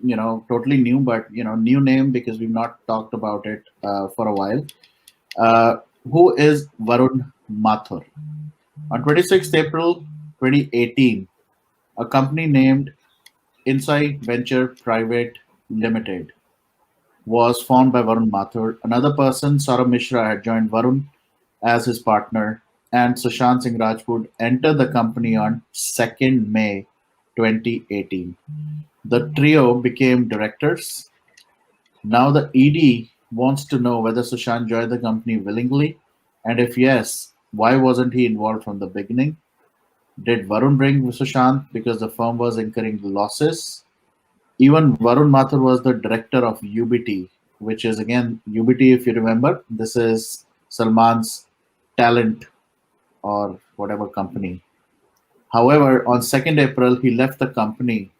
totally new, but new name because we've not talked about it for a while. Who is Varun Mathur? On 26th April 2018, a company named Insight Venture Private Limited was formed by Varun Mathur. Another person, Saurabh Mishra, had joined Varun as his partner, and Sushant Singh Rajput entered the company on 2nd May 2018. The trio became directors. Now the ED wants to know whether Sushant joined the company willingly, and if yes, why wasn't he involved from the beginning? Did Varun bring Sushant because the firm was incurring losses? Even Varun Mathur was the director of UBT, which is again UBT. If you remember, this is Salman's talent or whatever company. However, on 2nd April, he left the company.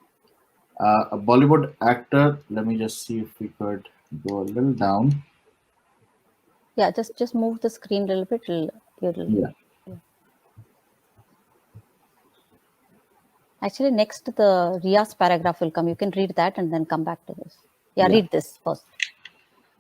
A Bollywood actor. Let me just see if we could go a little down. Yeah, just move the screen a little bit. It'll, Yeah. Actually, next the Rhea's paragraph will come. You can read that and then come back to this. Yeah, Yeah. read this first.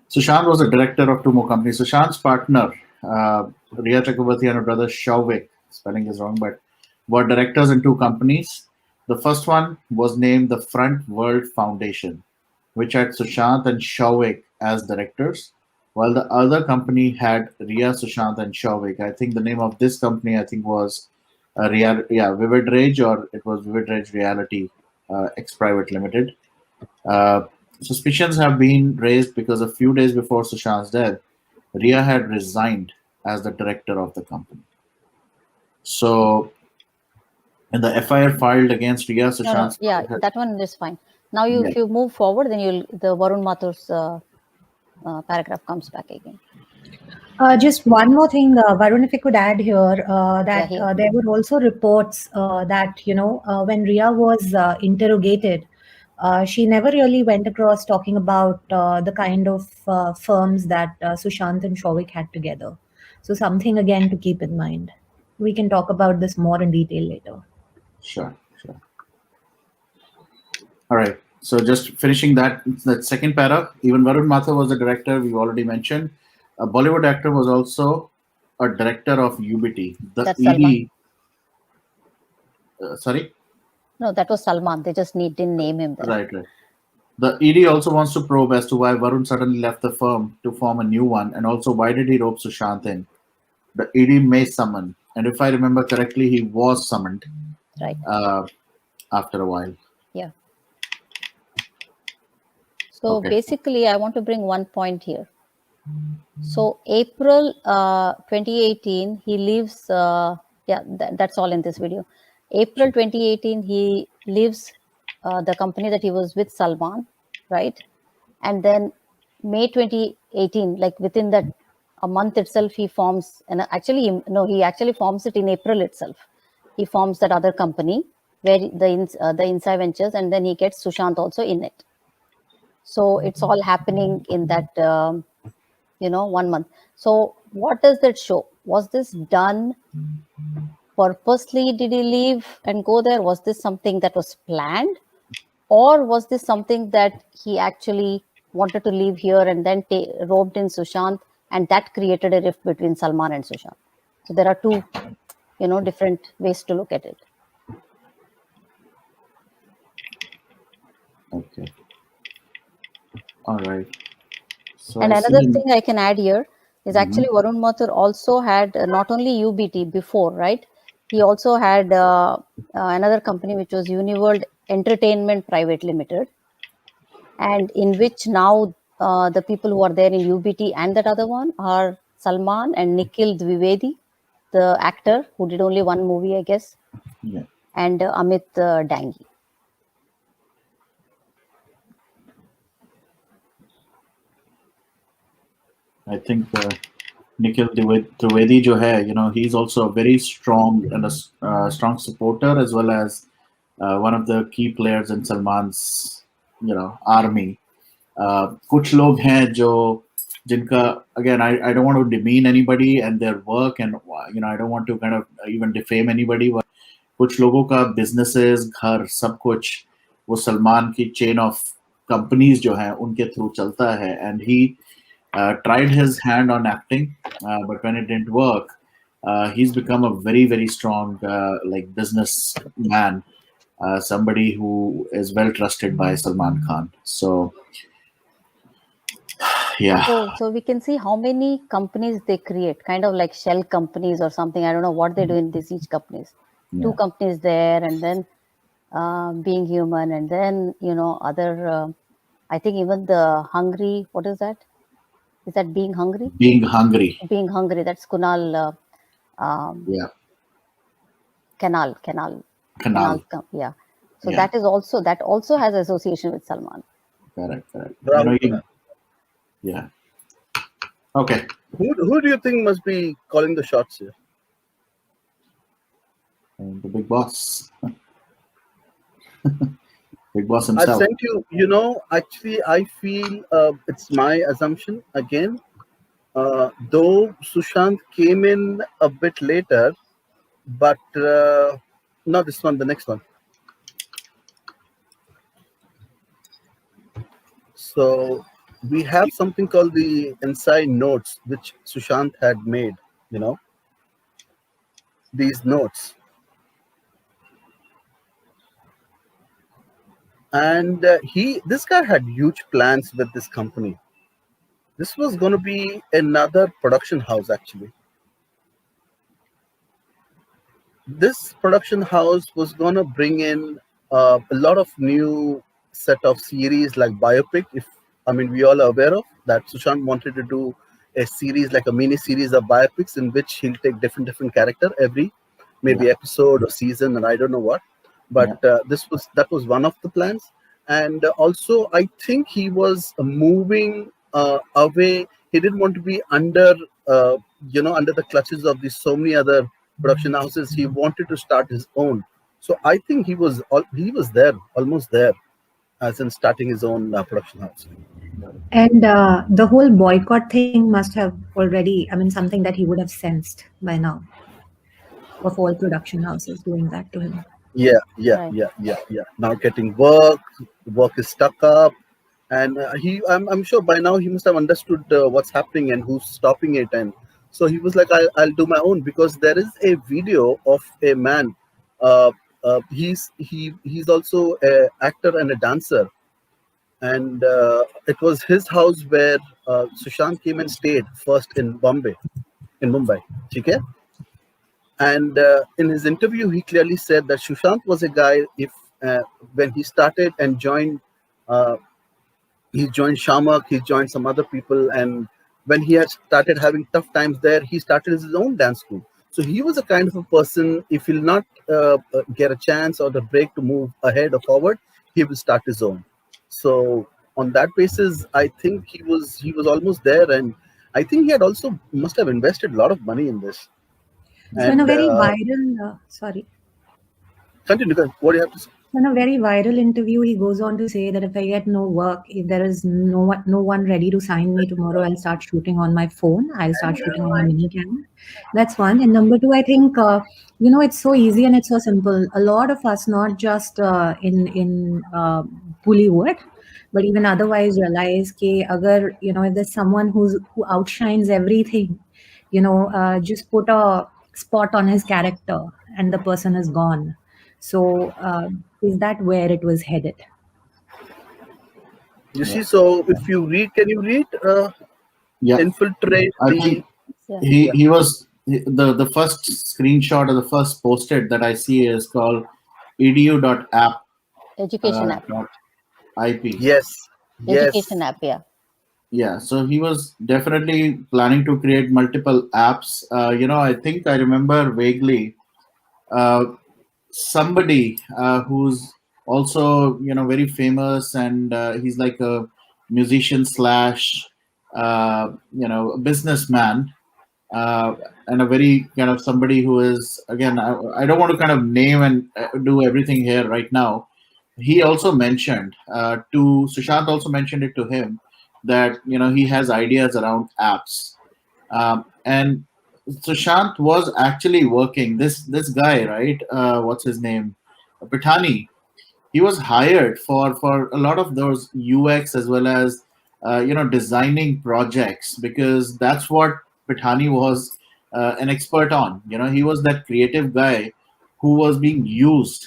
Sushant was the director of two more companies. Sushant's partner, Rhea Chakrabarti, and her brother Shauvik, spelling is wrong, but were directors in two companies. The first one was named the Front World Foundation, which had Sushant and Shauvik as directors, while the other company had Rhea, Sushant, and Shauvik. I think the name of this company, I think, was Vivid Rage, or it was Vivid Rage Reality X Private Limited. Uh, Suspicions have been raised because a few days before Sushant's death, Rhea had resigned as the director of the company. So, in the FIR filed against Rhea, No, Sushant's yeah, father had- that one is fine. Now Yeah. if you move forward, then the Varun Mathur's paragraph comes back again. Just one more thing, Varun, if you could add here, that Yeah, there were also reports that, when Rhea was interrogated, she never really went across talking about the kind of firms that Sushant and Shovik had together. So something again to keep in mind. We can talk about this more in detail later. Sure, sure. All right. So just finishing that second para, even Varun Mathur was the director we already mentioned. A Bollywood actor was also a director of UBT. The that's Salman. ED, sorry? No, that was Salman. They just didn't name him there. Right, right. The ED also wants to probe as to why Varun suddenly left the firm to form a new one, and also why did he rope Sushant in. The ED may summon, and if I remember correctly, he was summoned Right. After a while. Yeah. So Okay. basically, I want to bring one point here. So April 2018, he leaves. That's all in this video. April 2018, he leaves the company that he was with Salman, right? And then May 2018, like within that a month itself, he forms. And actually, he actually forms it in April itself. He forms that other company where the Inside Ventures, and then he gets Sushant also in it. So it's all happening in that 1 month. So what does that show? Was this done purposely? Did he leave and go there? Was this something that was planned, or was this something that he actually wanted to leave here and then roped in Sushant, and that created a rift between Salman and Sushant? So there are two different ways to look at it. Okay. All right. So And I another see. thing I can add here is actually Varun Mathur also had not only UBT before, right? He also had another company which was Uniworld Entertainment Private Limited, and in which now the people who are there in UBT and that other one are Salman and Nikhil Dwivedi, the actor who did only one movie, I guess, Yeah. and Amit Dangi. I think Nikhil Trivedi, jo hai, he's also a very strong and a strong supporter, as well as one of the key players in Salman's, army. कुछ लोग हैं जो जिनका, again, I don't want to demean anybody and their work, and I don't want to kind of even defame anybody, but कुछ लोगों का businesses, घर, सब कुछ वो सलमान की chain of companies जो है उनके through चलता है, and he tried his hand on acting, but when it didn't work, he's become a very, very strong like business man, somebody who is well trusted by Salman Khan. So yeah. So we can see how many companies they create, kind of like shell companies or something. I don't know what they do in these each companies. Yeah. 2 companies there, and then Being Human, and then other. I think even the Hungry. What is that? Is that Being Hungry? Being hungry. Being Hungry. That's Kunal. Yeah. Canal. Canal. Yeah. So Yeah. that also has association with Salman. Correct. Correct. Bravo to her. Yeah. Okay. Who do you think must be calling the shots here? And the big boss, big boss I've himself. sent you, actually, I feel it's my assumption again. Though Sushant came in a bit later, but not this one, the next one. So we have something called the inside notes, which Sushant had made, you know, these notes. And this guy had huge plans with this company. This was going to be another production house, actually. This production house was going to bring in a lot of new set of series like biopic. If I mean, we all are aware of that. Sushant wanted to do a series like a mini series of biopics in which he'll take different character every Yeah. maybe episode or season, and I don't know what. But Yeah. that was one of the plans, and also I think he was moving away. He didn't want to be uh, under the clutches of these so many other production houses. He wanted to start his own. So I think he was there, almost there, as in starting his own production house. And the whole boycott thing must have already, I mean, something that he would have sensed by now, of all production houses doing that to him. Right. Yeah. Now getting work is stuck up, and I'm sure by now he must have understood what's happening and who's stopping it, and so he was like, I'll do my own, because there is a video of a man. He's also an actor and a dancer, and it was his house where Sushant came and stayed first in Mumbai. Okay? And in his interview, he clearly said that Sushant was a guy. If when he started and uh, he joined Shamak, he joined some other people, and when he had started having tough times there, he started his own dance school. So he was a kind of a person. If he'll not get a chance or the break to move ahead or forward, he will start his own. So on that basis, I think he was almost there, and I think he had also must have invested a lot of money in this. So in a And very viral, sorry, continue. What do you have to say? in a very viral interview, he goes on to say that if I get no work, if there is no one ready to sign me tomorrow, I'll start shooting on my phone. I'll start shooting on a mini cam. That's one. And number two, I think it's so easy and it's so simple. A lot of us, not just in Bollywood, but even otherwise, realize that agar, if there's someone who outshines everything, just put a spot on his character, and the person is gone. So, is that where it was headed? You Yeah. see, so if you read, can you read? Yeah. Infiltrate I the. think Yeah. he was the first screenshot or the first posted that I see is called edu.app Education app. dot ip. Yes, Education yes. app. Yeah. Yeah, so he was definitely planning to create multiple apps. I think I remember vaguely uh, somebody who's also very famous, and he's like a musician slash a businessman, uh, and a very kind of somebody who is, again, I don't want to kind of name and do everything here right now. He also mentioned to Sushant, also mentioned it to him, that he has ideas around apps, and Sushant was actually working this guy, right? What's his name? Pitani. He was hired for a lot of those UX as well as designing projects, because that's what Pitani was an expert on. He was that creative guy who was being used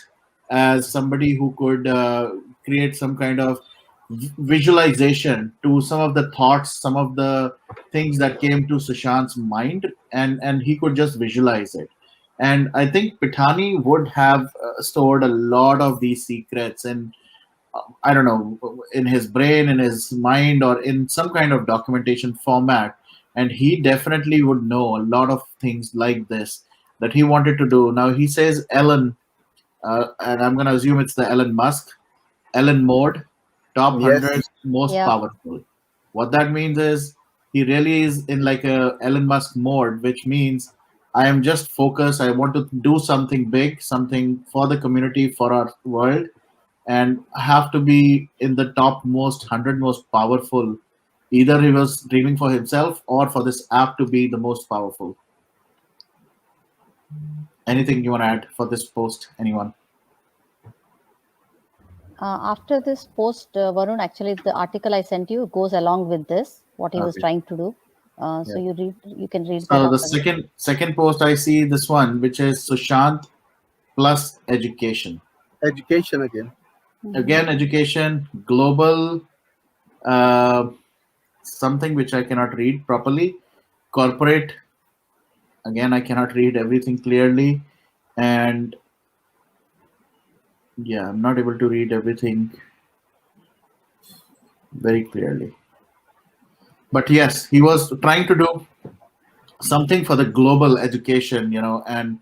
as somebody who could create some kind of visualization to some of the thoughts, some of the things that came to Sushant's mind, and he could just visualize it. And I think Pitani would have stored a lot of these secrets, and I don't know, in his brain, in his mind, or in some kind of documentation format. And he definitely would know a lot of things like this that he wanted to do. Now he says Ellen and I'm going to assume it's the Elon Musk, Ellen mode, top 100 Yes. most Yeah. powerful. What that means is he really is in like a Elon Musk mode, which means I am just focused. I want to do something big, something for the community, for our world, and have to be in the top most 100 most powerful. Either he was dreaming for himself or for this app to be the most powerful. Anything you want to add for this post? Anyone? After this post, Varun, actually the article I sent you goes along with this, what he was Okay. trying to do. So Yeah. you can read that So the after this. second post I see this one, which is Sushant plus education. Education again. Again, education, global, uh, something which I cannot read properly. Corporate, again, I cannot read everything clearly. And yeah, I'm not able to read everything very clearly. But yes, he was trying to do something for the global education, and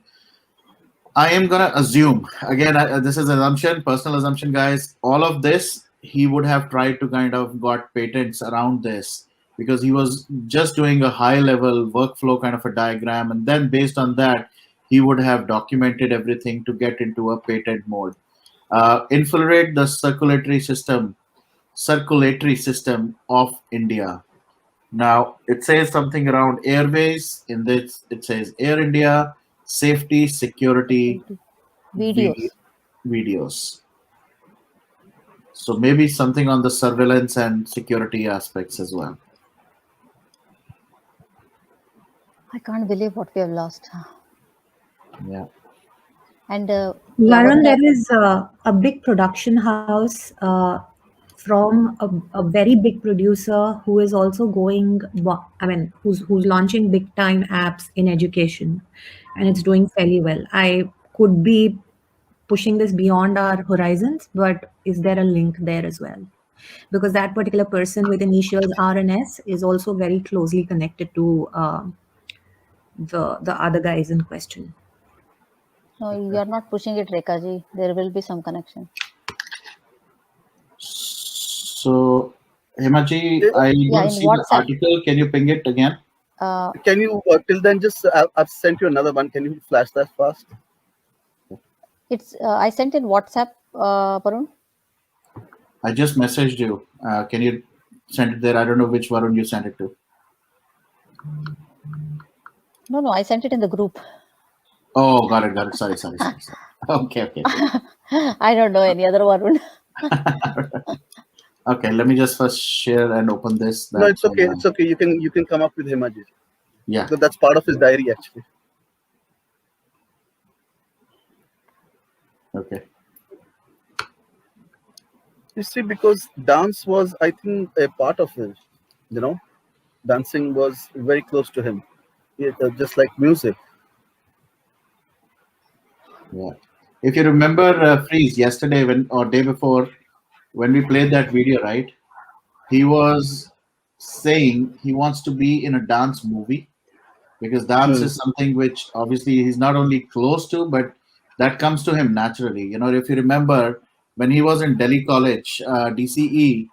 I am gonna assume again. This is assumption, personal assumption, guys. All of this, he would have tried to kind of got patents around this because he was just doing a high level workflow kind of a diagram, and then based on that, he would have documented everything to get into a patent mode. Infiltrate the circulatory system of India. Now it says something around airways. In this, it says Air India, safety, security, Security. video, Videos. videos. So maybe something on the surveillance and security aspects as well. I can't believe what we have lost. Yeah. And yeah, Varun, Varun, there is a big production house from a very big producer who is also who's launching big time apps in education, and it's doing fairly well. I could be pushing this beyond our horizons, but is there a link there as well? Because that particular person with initials R and S is also very closely connected to the other guys in question. no, you are not pushing it, Rekaji. There will be some connection. So Himaji, Eh, I Yeah, don't in see the WhatsApp. article. Can you ping it again? Uh, Can you till then just I've sent you another one. Can you flash that fast? it's I sent in WhatsApp, Varun. I just messaged you. Can you send it there? I don't know which Varun you sent it to. No, no, I sent it in the group. Oh, got it, got it. Sorry. Okay, okay. I don't know any other Varun. Okay, let me just first share and open this. No, That it's okay. It's okay. You can come up with him, Ajit. yeah. Because that's part of his diary actually. Okay. You see, because dance was, I think, a part of him. You know, dancing was very close to him, just like music. Yeah. If you remember, Freeze, yesterday or day before when we played that video, right? He was saying he wants to be in a dance movie because dance Hmm. is something which obviously he's not only close to, but that comes to him naturally. If you remember when he was in Delhi College, DCE,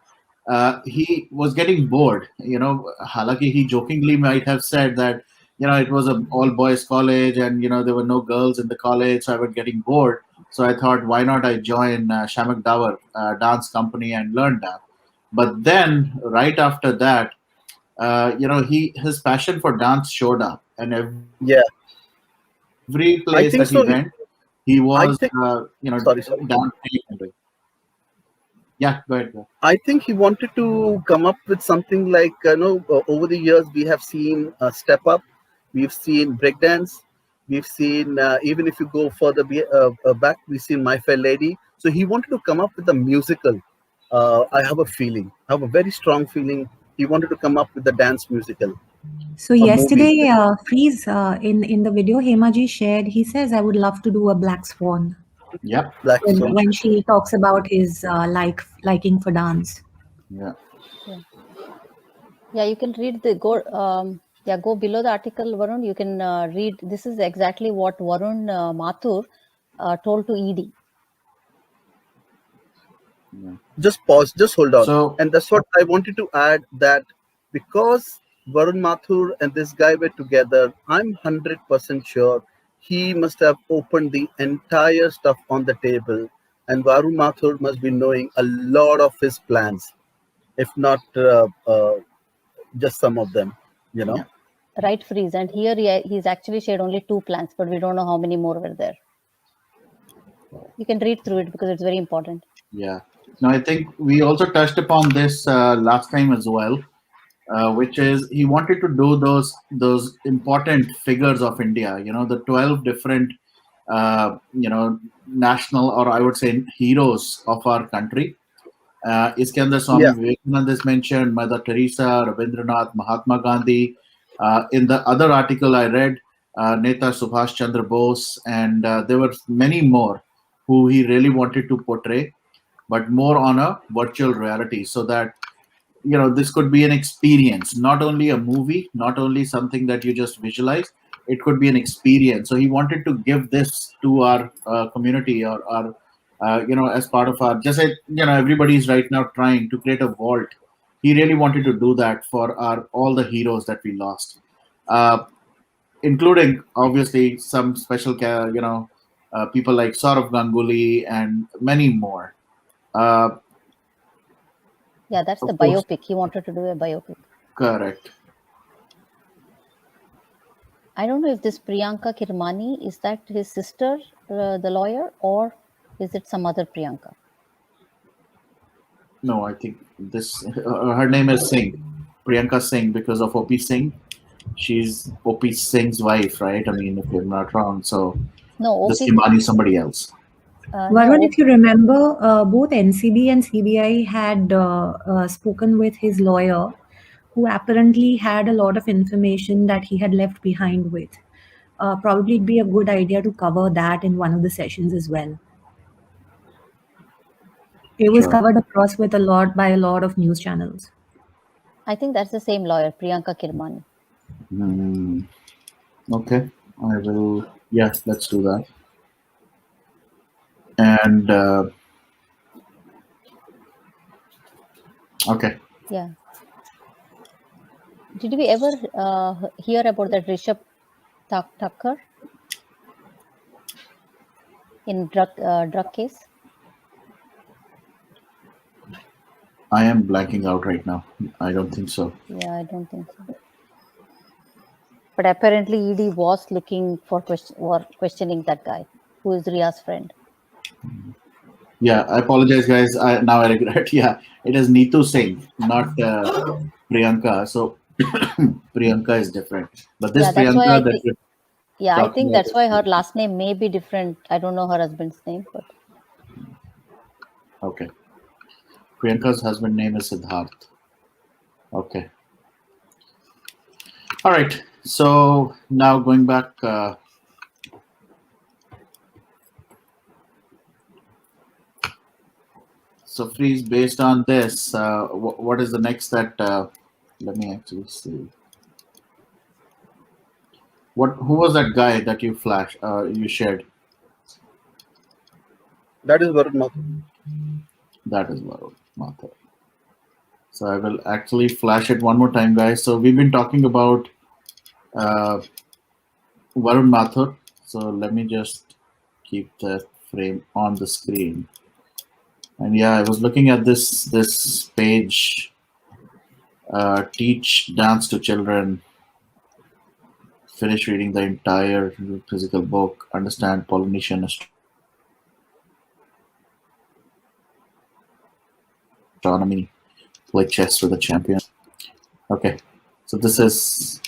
he was getting bored. Halaki he jokingly might have said that it was a all boys college and there were no girls in the college, so I was getting bored. So I thought, why not I join Shamak Dawar dance company and learn that. But then right after that, he his passion for dance showed up, and every Yeah, place that he went, he I was think so. I think. Sorry. dancing and doing. Yeah, go ahead. I think he wanted to come up with something like, over the years we have seen Step Up, we've seen breakdance, we've seen, even if you go further back, we've seen My Fair Lady. So he wanted to come up with a musical. I have a feeling, I have a very strong feeling he wanted to come up with a dance musical, So a movie, yesterday, Freeze, in the video Hemaji shared, he says, "I would love to do a Black Swan," Yep. Black when Swan. when she talks about his liking for dance. Yeah. Yeah, yeah, you can read the go below the article, Varun. You can read. This is exactly what Varun Mathur told to ED. Yeah. Just pause, just hold on. So And that's what I wanted to add, that because Varun Mathur and this guy were together, I'm 100% sure he must have opened the entire stuff on the table. And Varun Mathur must be knowing a lot of his plans, if not just some of them, you know? Yeah. Right, Freeze. And here he's actually shared only 2 plans, but we don't know how many more were there. You can read through it because it's very important. yeah. Now I think we also touched upon this last time as well, which is he wanted to do those important figures of India. You know, the 12 different national, or I would say heroes of our country. Iskandar Swami Yeah, Vivekananda is mentioned, Mother Teresa, Rabindranath, Mahatma Gandhi. In the other article I read, Neta Subhash Chandra Bose, and there were many more who he really wanted to portray, but more on a virtual reality, so that this could be an experience, not only a movie, not only something that you just visualize. It could be an experience. So he wanted to give this to our community, or our as part of our, just like everybody's right now trying to create a vault. He really wanted to do that for our all the heroes that we lost, uh, including obviously some special people like Saurav Ganguly and many more. uh, Yeah, that's the of course. biopic. He wanted to do a biopic. Correct. I don't know if this Priyanka Kirmani, is that his sister, the lawyer, or is it some other Priyanka? No, I think this her name is Singh, Priyanka Singh, because of OP Singh. She's OP Singh's wife, right? I mean, if I'm not wrong. So No, this OP. Himani is somebody else. Varun, No, if you remember, both NCB and CBI had spoken with his lawyer, who apparently had a lot of information that he had left behind with. Probably it'd be a good idea to cover that in one of the sessions as well. It was Sure. covered across with by a lot of news channels. I think that's the same lawyer, Priyanka Kirmani. Hmm. Okay. I will. Yeah, let's do that. And okay. Yeah. Did we ever hear about that Rishabh Thakkar in drug case? I am blanking out right now. I don't think so. Yeah, I don't think so. But apparently ED was looking for questioning that guy, who is Ria's friend. Yeah, I apologize, guys. Now I regret. Yeah, it is Neetu Singh, not Priyanka. So Priyanka is different. But this Yeah, that's why I Priyanka that think. we're Yeah, I talking think about that's is why her last name may be different. I don't know her husband's name, but okay. Priyanka's husband name is Siddharth. Okay. All right. So now going back. So Freeze, based on this, what is the next that? Let me actually see. Who was that guy that you you shared? that is Varun Mathur. That is Varun Mathur. So I will actually flash it one more time, guys. So we've been talking about uh, Varun Mathur. So let me just keep the frame on the screen. And yeah, I was looking at this page. Teach dance to children. Finish reading the entire physical book. Understand Polynesian astronomy. Play chess with the champions. Okay, so this is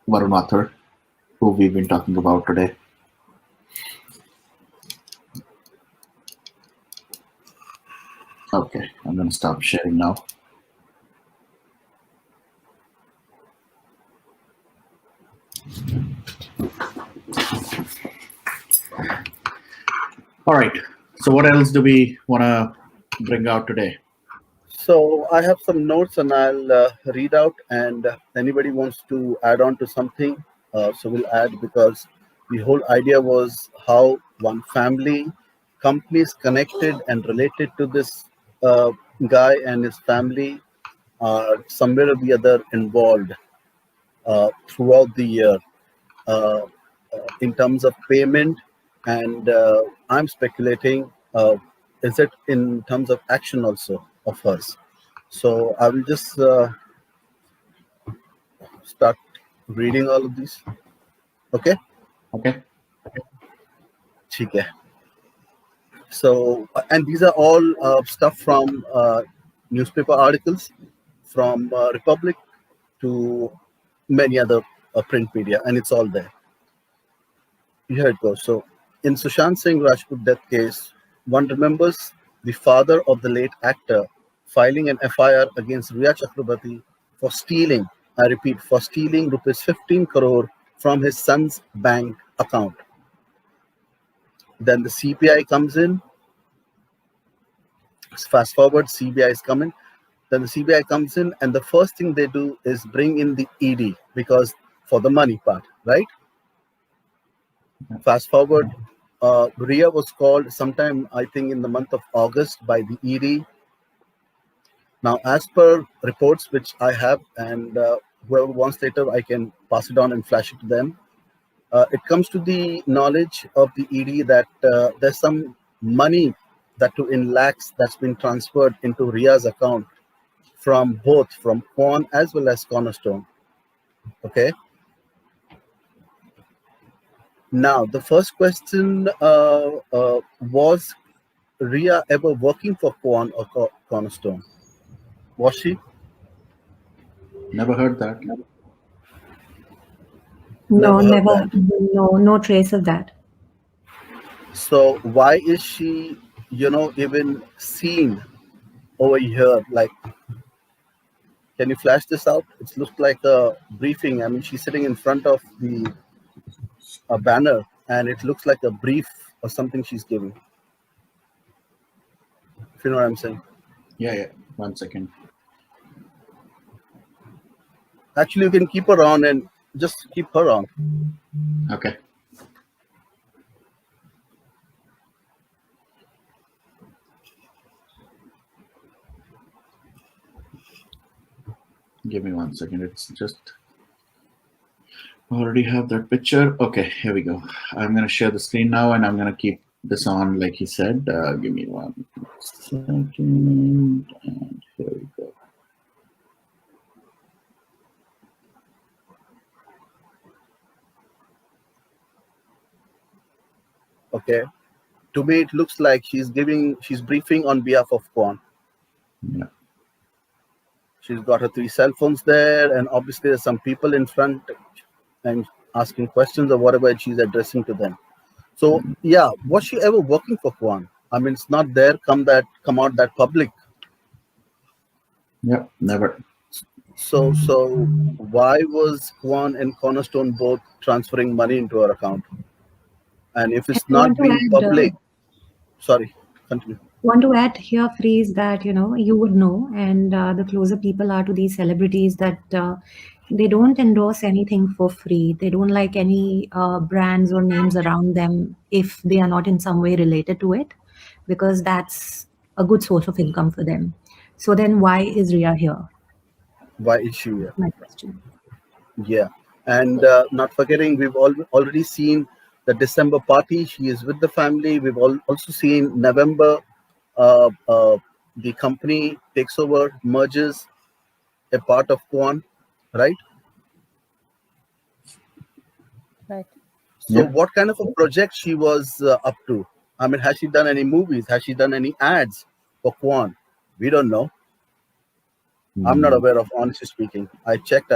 Varun Mathur, who we've been talking about today. Okay, I'm going to stop sharing now. All right. So what else do we want to bring out today? So I have some notes and I'll read out, and anybody wants to add on to something, so we'll add, because the whole idea was how one family, companies connected and related to this guy and his family are somewhere or the other involved throughout the year in terms of payment. And I'm speculating, is it in terms of action also of hers? So I will just start reading all of these. Okay? Okay. ठीक है. So, and these are all stuff from newspaper articles, from Republic to many other print media, and it's all there. Here it goes. So, in Sushant Singh Rajput death case, one remembers the father of the late actor filing an FIR against Rhea Chakrabarti for stealing, I repeat, for stealing rupees 15 crore from his son's bank account. Then the CPI comes in. Fast forward, CBI is coming. Then the CBI comes in, and the first thing they do is bring in the ED because for the money part, right? Fast forward, Rhea was called sometime, I think, in the month of August by the ED. Now, as per reports which I have, and whoever wants later, I can pass it on and flash it to them. It comes to the knowledge of the ED that there's some money that to in lakhs that's been transferred into Rhea's account from both from Kwan as well as Cornerstone. Okay. Now, the first question was Rhea ever working for Kwan or Cornerstone? Was she? Never heard that. No, Never heard never. that. No trace of that. So why is she, even seen over here? Like, can you flash this out? It looks like a briefing. I mean, she's sitting in front of the a banner, and it looks like a brief or something she's giving. If you know what I'm saying. Yeah. 1 second. Actually, you can keep her on and just keep her on. Okay. Give me 1 second. It's just already have that picture. Okay, here we go. I'm gonna share the screen now, and I'm gonna keep this on, like he said. Give me 1 second, and here we go. Okay. To me, it looks like she's briefing on behalf of Kwan. Yeah. She's got her 3 cell phones there, and obviously there's some people in front and asking questions or whatever she's addressing to them. So yeah, was she ever working for Kwan? I mean, it's not there come out that public. Yeah, never. So why was Kwan and Cornerstone both transferring money into her account? And if it's I not want to being add, public, sorry, continue. want to add here, phrase that you would know, and the closer people are to these celebrities, that they don't endorse anything for free. They don't like any brands or names around them if they are not in some way related to it, because that's a good source of income for them. So then, why is Rhea here? Why is she here? My question. Yeah, and not forgetting, we've already seen the December party. She is with the family. We've also seen November. The company takes over, merges a part of Kwan, right? Right. So, Yeah. what kind of a project she was up to? I mean, has she done any movies? Has she done any ads for Kwan? We don't know. I'm not aware of, honestly speaking. I've checked,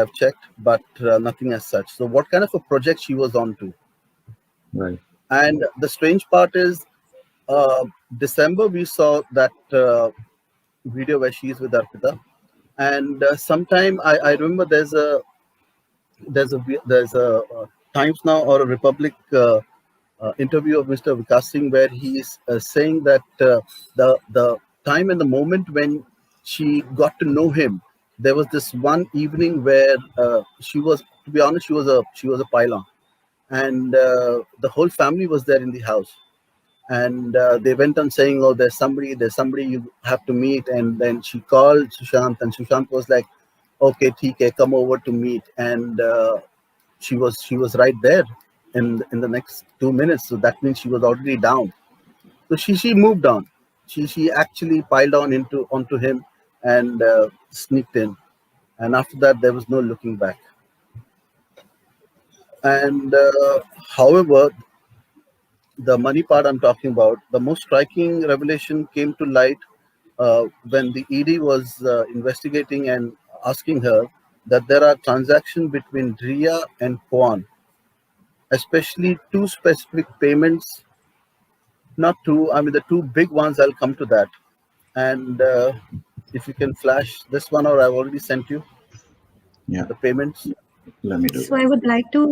but nothing as such. So, what kind of a project she was on to? Right. And the strange part is, December we saw that video where she's with Arpita, and sometime I remember there's a Times Now or a Republic interview of Mr. Vikas Singh where he is saying that the time and the moment when she got to know him, there was this one evening where she was, to be honest, she was a pylon, and the whole family was there in the house. And they went on saying, "Oh, there's somebody you have to meet." And then she called Sushant, and Sushant was like, "Okay, TK, come over to meet." And she was right there in the next 2 minutes. So that means she was already down. So she moved on. She actually piled on into onto him and sneaked in. And after that, there was no looking back. And however, the money part I'm talking about, the most striking revelation came to light when the ED was investigating and asking her that there are transactions between Rhea and Kwan, especially two specific payments. Not two, I mean the two big ones. I'll come to that. And if you can flash this one, or I've already sent you Yeah, the payments. let me do So that. I would like to,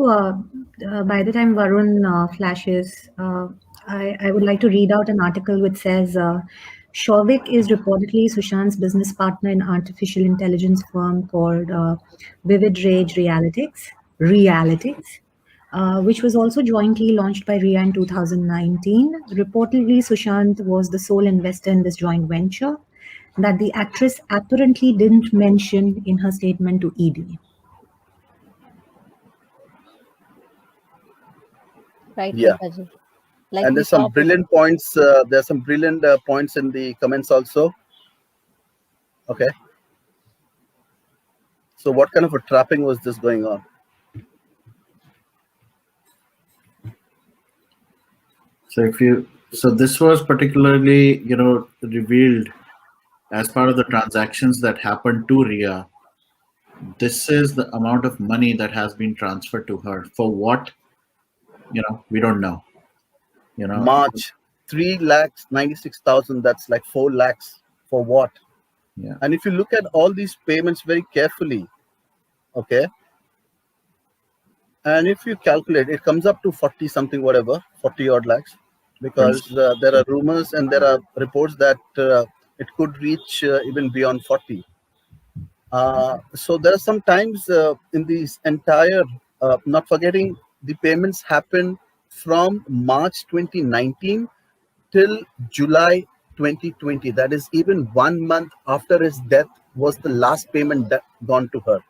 by the time Varun flashes, I would like to read out an article which says Shovik is reportedly Sushant's business partner in artificial intelligence firm called Vivid Rage Realitics, which was also jointly launched by Rhea in 2019. Reportedly, Sushant was the sole investor in this joint venture that the actress apparently didn't mention in her statement to ED. Right, Yeah, Rekha ji. Like and we there's some saw before. brilliant points. There's some brilliant points in the comments also. Okay, so what kind of a trapping was this going on? So this was particularly, revealed as part of the transactions that happened to Ria. This is the amount of money that has been transferred to her. For what? We don't know. You know, March, 3,96,000. That's like 4 lakhs for what? yeah. And if you look at all these payments very carefully, okay, and if you calculate, it comes up to 40 something, whatever, 40 odd lakhs, because there are rumors and there are reports that it could reach even beyond 40. So there are some times in this entire, not forgetting the payments happen from March 2019 till July 2020. That is even 1 month after his death was the last payment that gone to her.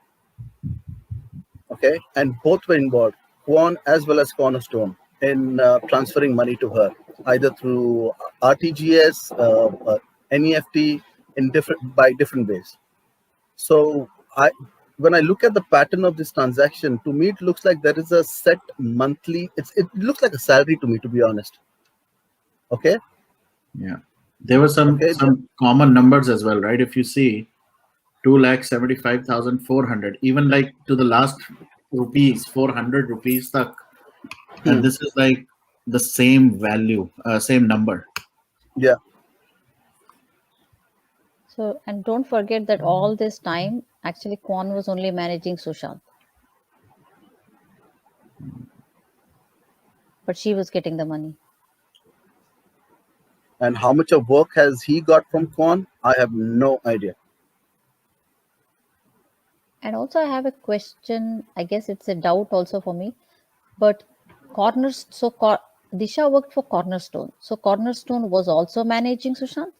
Okay, and both were involved, Kwan as well as Cornerstone, in transferring money to her, either through RTGS, NEFT, in different ways. So I, when I look at the pattern of this transaction, to me it looks like there is a set monthly. It looks like a salary to me, to be honest. Okay, Yeah. There were some okay, some common numbers as well, right? If you see 2,75,400, even like to the last rupees, 400 rupees stuck. And hmm, this is like the same value, same number. yeah, So, and don't forget that all this time, actually, Kwan was only managing Sushant, but she was getting the money. and how much of work has he got from Kwan? I have no idea. And also, I have a question. I guess it's a doubt also for me. But Disha worked for Cornerstone. So Cornerstone was also managing Sushant.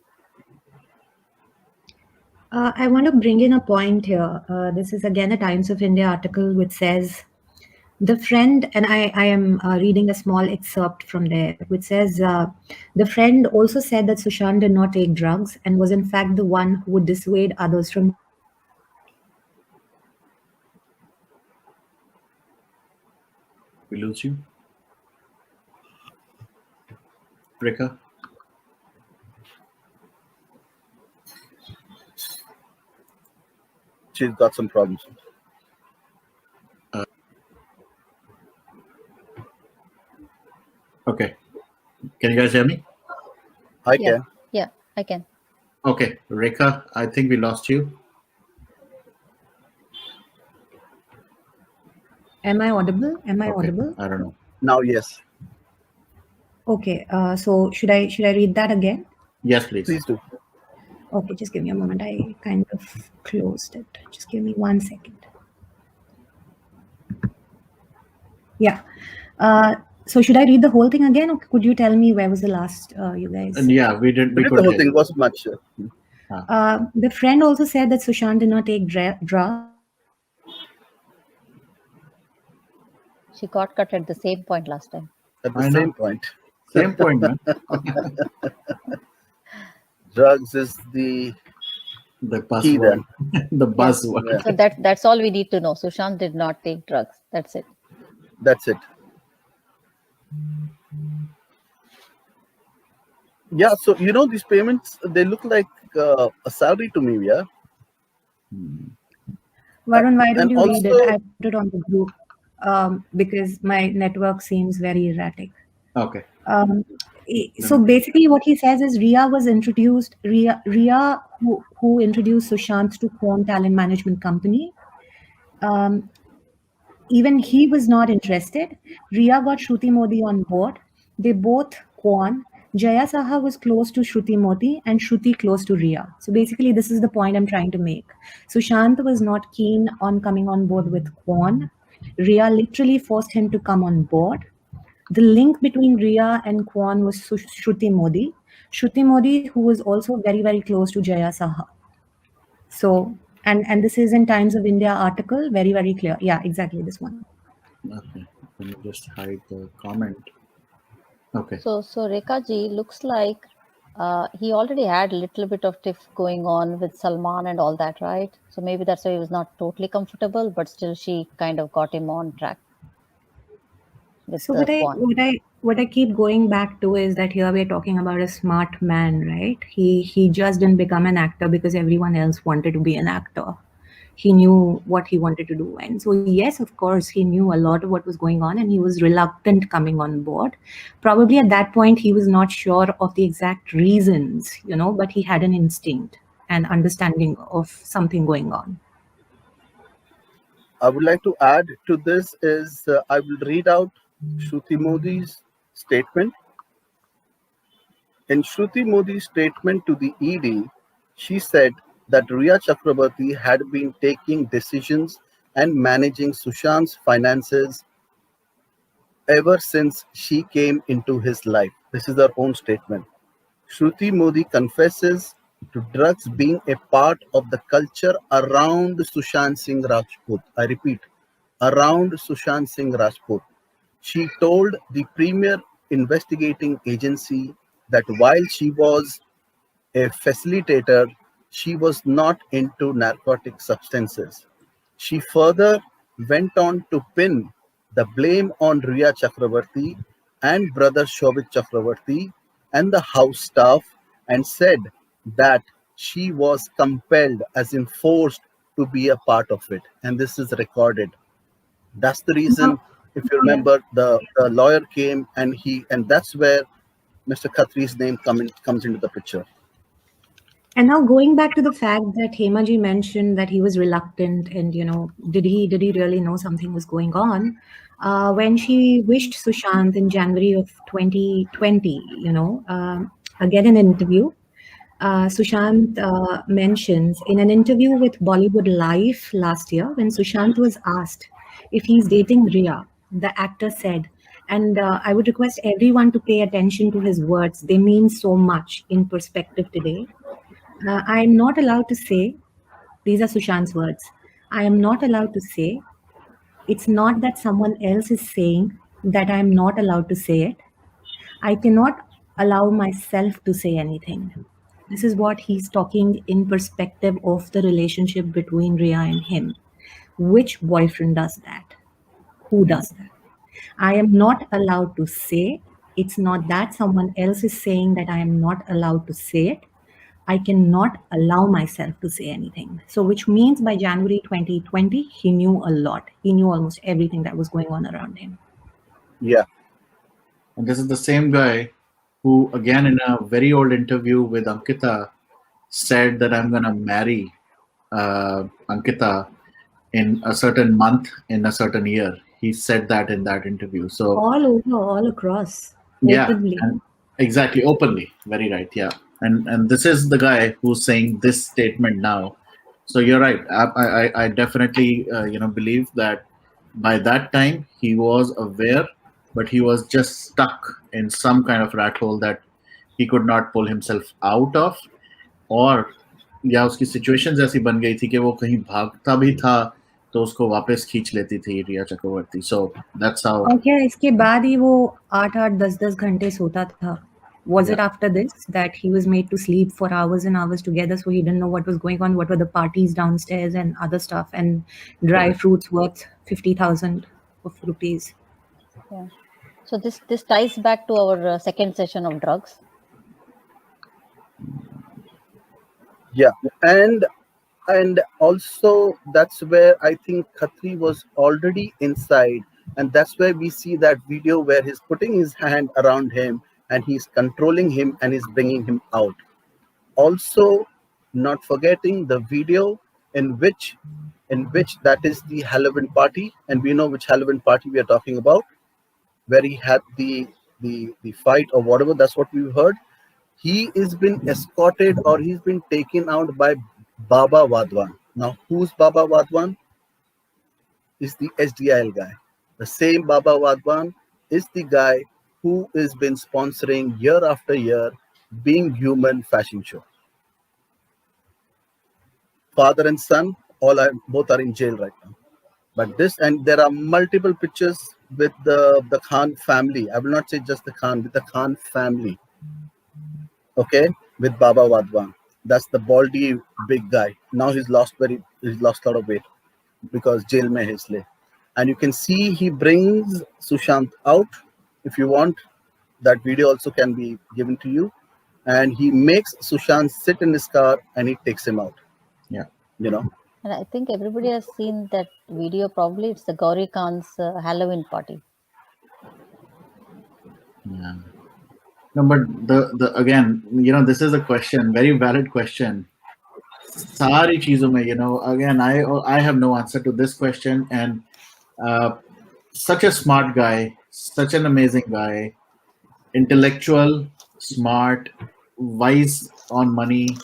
I want to bring in a point here. This is again a Times of India article which says the friend, and I am reading a small excerpt from there, which says the friend also said that Sushant did not take drugs and was in fact the one who would dissuade others from. We lose you, Rika. She's got some problems. Okay. Can you guys hear me? I Yeah, can. yeah, I can. Okay, Rika, I think we lost you. Am I audible? Am I Okay, audible? I don't know. Now, yes, Okay. So should I read that again? Yes, please. please do. Okay, just give me a moment. I kind of closed it. Just give me 1 second. Yeah. So should I read the whole thing again, or could you tell me where was the last, you guys? And yeah, we We we did the could whole hear thing. It you. wasn't much. The friend also said that Sushant did not take drugs. She got cut at the same point last time. At the I same know. point, Same point, man. drugs is the The key there. buzzword. The Yeah. buzzword. Yeah, So that's all we need to know. Sushant did not take drugs. That's it. that's it. Yeah, so these payments, they look like a salary to me. Yeah. Varun, why don't And you read it? also, I put it on the group because my network seems very erratic. Okay. Um, so basically, what he says is Rhea was introduced. Rhea who introduced Sushant to Kwan Talent Management Company. Even he was not interested. Rhea got Shruti Modi on board. They both Kwan. Jaya Saha was close to Shruti Modi and Shruti close to Rhea. So basically, this is the point I'm trying to make. Sushant was not keen on coming on board with Kwan. Rhea literally forced him to come on board. The link between Rhea and Kwan was Shruti Modi. Shruti Modi, who was also very, very close to Jaya Saha. So, and this is in Times of India article, very, very clear. Yeah, exactly this one. Okay. Let me just hide the comment. Okay. So Rekha ji looks like he already had a little bit of tiff going on with Salman and all that, right? So maybe that's why he was not totally comfortable, but still she kind of got him on track with So the Kwan. what I keep going back to is that here we're talking about a smart man, right? He just didn't become an actor because everyone else wanted to be an actor. He knew what he wanted to do, and so yes, of course, he knew a lot of what was going on, and he was reluctant coming on board. Probably at that point, he was not sure of the exact reasons, but he had an instinct and understanding of something going on. I would like to add to this is I will read out Shruti Modi's statement. In Shruti Modi's statement to the ED, she said that Rhea Chakrabarti had been taking decisions and managing Sushant's finances ever since she came into his life. This is her own statement. Shruti Modi confesses to drugs being a part of the culture around Sushant Singh Rajput. I repeat, around Sushant Singh Rajput. She told the premier investigating agency that while she was a facilitator, she was not into narcotic substances. She further went on to pin the blame on Rhea Chakrabarti and brother Shobit Chakrabarti and the house staff and said that she was compelled, as in forced, to be a part of it. And this is recorded. That's the reason, Now, if you yeah. remember, the lawyer came and that's where Mr. Khatri's name comes into the picture. And now going back to the fact that Hemaji mentioned that he was reluctant, and did he really know something was going on? When she wished Sushant in January of 2020, again an interview, Sushant mentions in an interview with Bollywood Life last year when Sushant was asked if he's dating Rhea, the actor said, and I would request everyone to pay attention to his words. They mean so much in perspective today. I am not allowed to say, these are Sushant's words, I am not allowed to say, it's not that someone else is saying that I am not allowed to say it. I cannot allow myself to say anything. This is what he's talking in perspective of the relationship between Rhea and him. Which boyfriend does that? Who does that? I am not allowed to say. It's not that someone else is saying that I am not allowed to say it. I cannot allow myself to say anything. So, which means by January 2020, he knew a lot. He knew almost everything that was going on around him. Yeah. And this is the same guy who, again, in a very old interview with Ankita, said that I'm going to marry Ankita in a certain month, in a certain year. He said that in that interview. So, All over, all across, yeah, openly. and exactly, openly. Very right. Yeah. And this is the guy who's saying this statement now. So you're right. I definitely believe that by that time he was aware but he was just stuck in some kind of rat hole that he could not pull himself out of, और या उसकी situation ऐसी बन गई थी कि वो कहीं भागता भी था तो उसको वापस खींच लेती थी रिया चक्रवर्ती. So that's how. और क्या इसके बाद ही वो 8-8 10-10 घंटे सोता था? Was it Yeah. after this that he was made to sleep for hours and hours together, so he didn't know what was going on, what were the parties downstairs and other stuff, and dry Correct. fruits worth 50,000 of rupees? Yeah. So this ties back to our second session of drugs. Yeah, and also that's where I think Khatri was already inside, and that's where we see that video where he's putting his hand around him and he's controlling him and he's bringing him out. Also, not forgetting the video in which that is the Halloween party, and we know which Halloween party we are talking about, where he had the fight or whatever. That's what we heard. He is been escorted or he's been taken out by Baba Wadwan. Now, who's Baba Wadwan? Is the SDIL guy. The same Baba Wadwan is the guy who has been sponsoring year after year Being Human fashion show. Father and son, both are in jail right now. But this, and there are multiple pictures with the Khan family. I will not say just the Khan, with the Khan family. Okay, with Baba Wadwan. That's the baldy big guy. Now he's lost a lot of weight because jail mein hai isliye. And you can see he brings Sushant out. If you want, that video also can be given to you. And he makes Sushant sit in his car and he takes him out. Yeah. You know. And I think everybody has seen that video. Probably it's the Gauri Khan's Halloween party. Yeah. No, but the again, this is a question, very valid question. सारी चीजों में, again, I have no answer to this question, and such a smart guy, such an amazing guy, intellectual, smart, wise on money.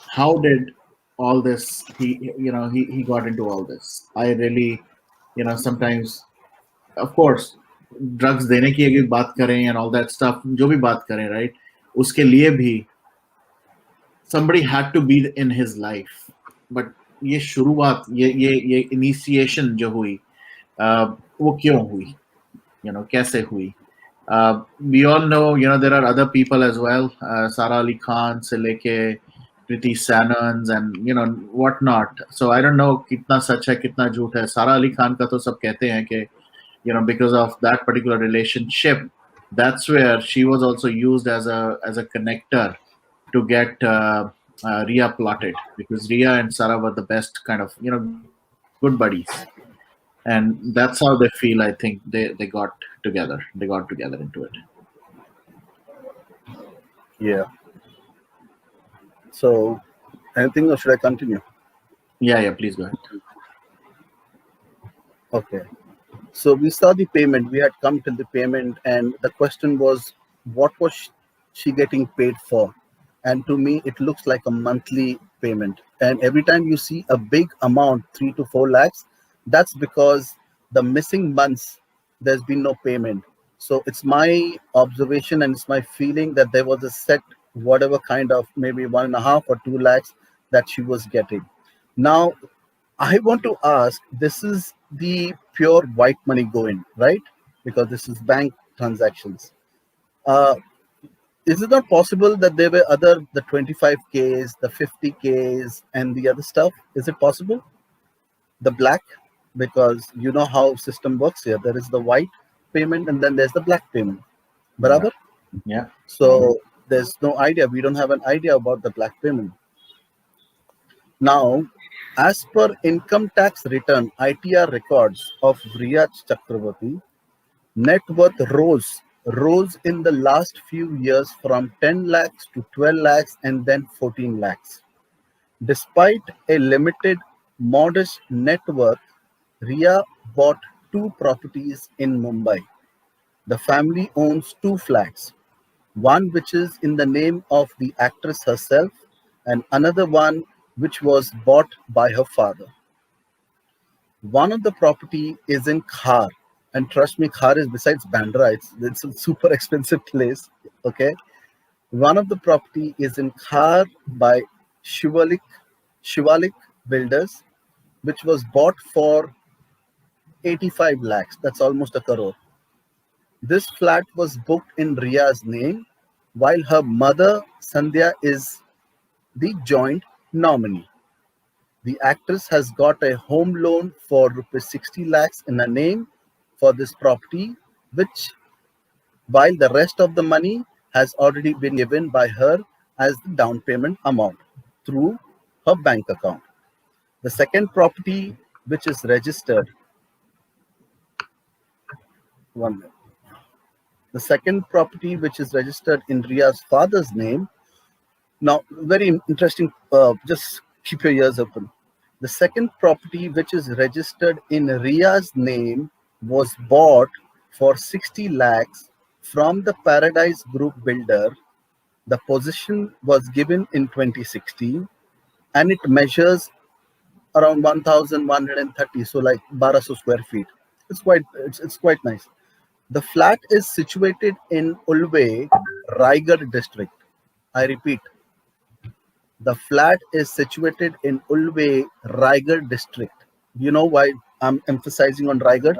How did all this? He got into all this. I really, sometimes, of course, drugs देने की अगर बात करें and all that stuff, जो भी बात करें, right, उसके लिए भी somebody had to be in his life. But ये शुरुआत, ये initiation जो हुई, वो क्यों हुई, कैसे हुई? We all know, there are other people as well, Sara Ali Khan से लेके Kriti Sanans and whatnot. So I don't know कितना सच है कितना झूठ है. सारा अली खान का तो सब कहते हैं कि because of that particular relationship, that's where she was also used as a connector to get Rhea plotted, because Rhea and Sarah were the best kind of good buddies, and that's how they feel. I think they got together. They got together into it. Yeah. So, anything or should I continue? Yeah, please go ahead. Okay. So we saw the payment. We had come till the payment, and the question was, what was she getting paid for? And to me, it looks like a monthly payment. And every time you see a big amount, 3 to 4 lakhs, that's because the missing months, there's been no payment. So it's my observation and it's my feeling that there was a set, whatever kind of maybe 1.5 or 2 lakhs that she was getting. Now, I want to ask, this is the pure white money going, right? Because this is bank transactions. Is it not possible that there were the 25Ks, the 50Ks, and the other stuff? Is it possible? The black, because you know how system works here. There is the white payment and then there's the black payment. Barabar? Yeah. So there's no idea. We don't have an idea about the black payment. Now, as per income tax return ITR records of Rhea Chakraborty, net worth rose in the last few years from 10 lakhs to 12 lakhs and then 14 lakhs. Despite a limited, modest net worth, Rhea bought 2 properties in Mumbai. The family owns 2 flats, one which is in the name of the actress herself, and another one which was bought by her father. One of the property is in Khar, And trust me, Khar is besides Bandra, it's a super expensive place. Okay, one of the property is in Khar by Shivalik Shivalik Builders, which was bought for 85 lakhs. That's almost a crore. This flat was booked in Rhea's name, while her mother Sandhya is the joint nominee. The actress has got a home loan for rupees 60 lakhs in her name for this property, which while the rest of the money has already been given by her as the down payment amount through her bank account. The second property, which is registered, one minute. The second property, which is registered in Ria's father's name, now very interesting. Just keep your ears open. The second property, which is registered in Ria's name, was bought for 60 lakhs from the Paradise Group builder. The possession was given in 2016 and it measures around 1130, so like 1200 square feet. It's quite nice. The flat is situated in Ulve, Raigad district. I repeat, the flat is situated in Ulve, Raigad district. Do you know why I'm emphasizing on Raigad?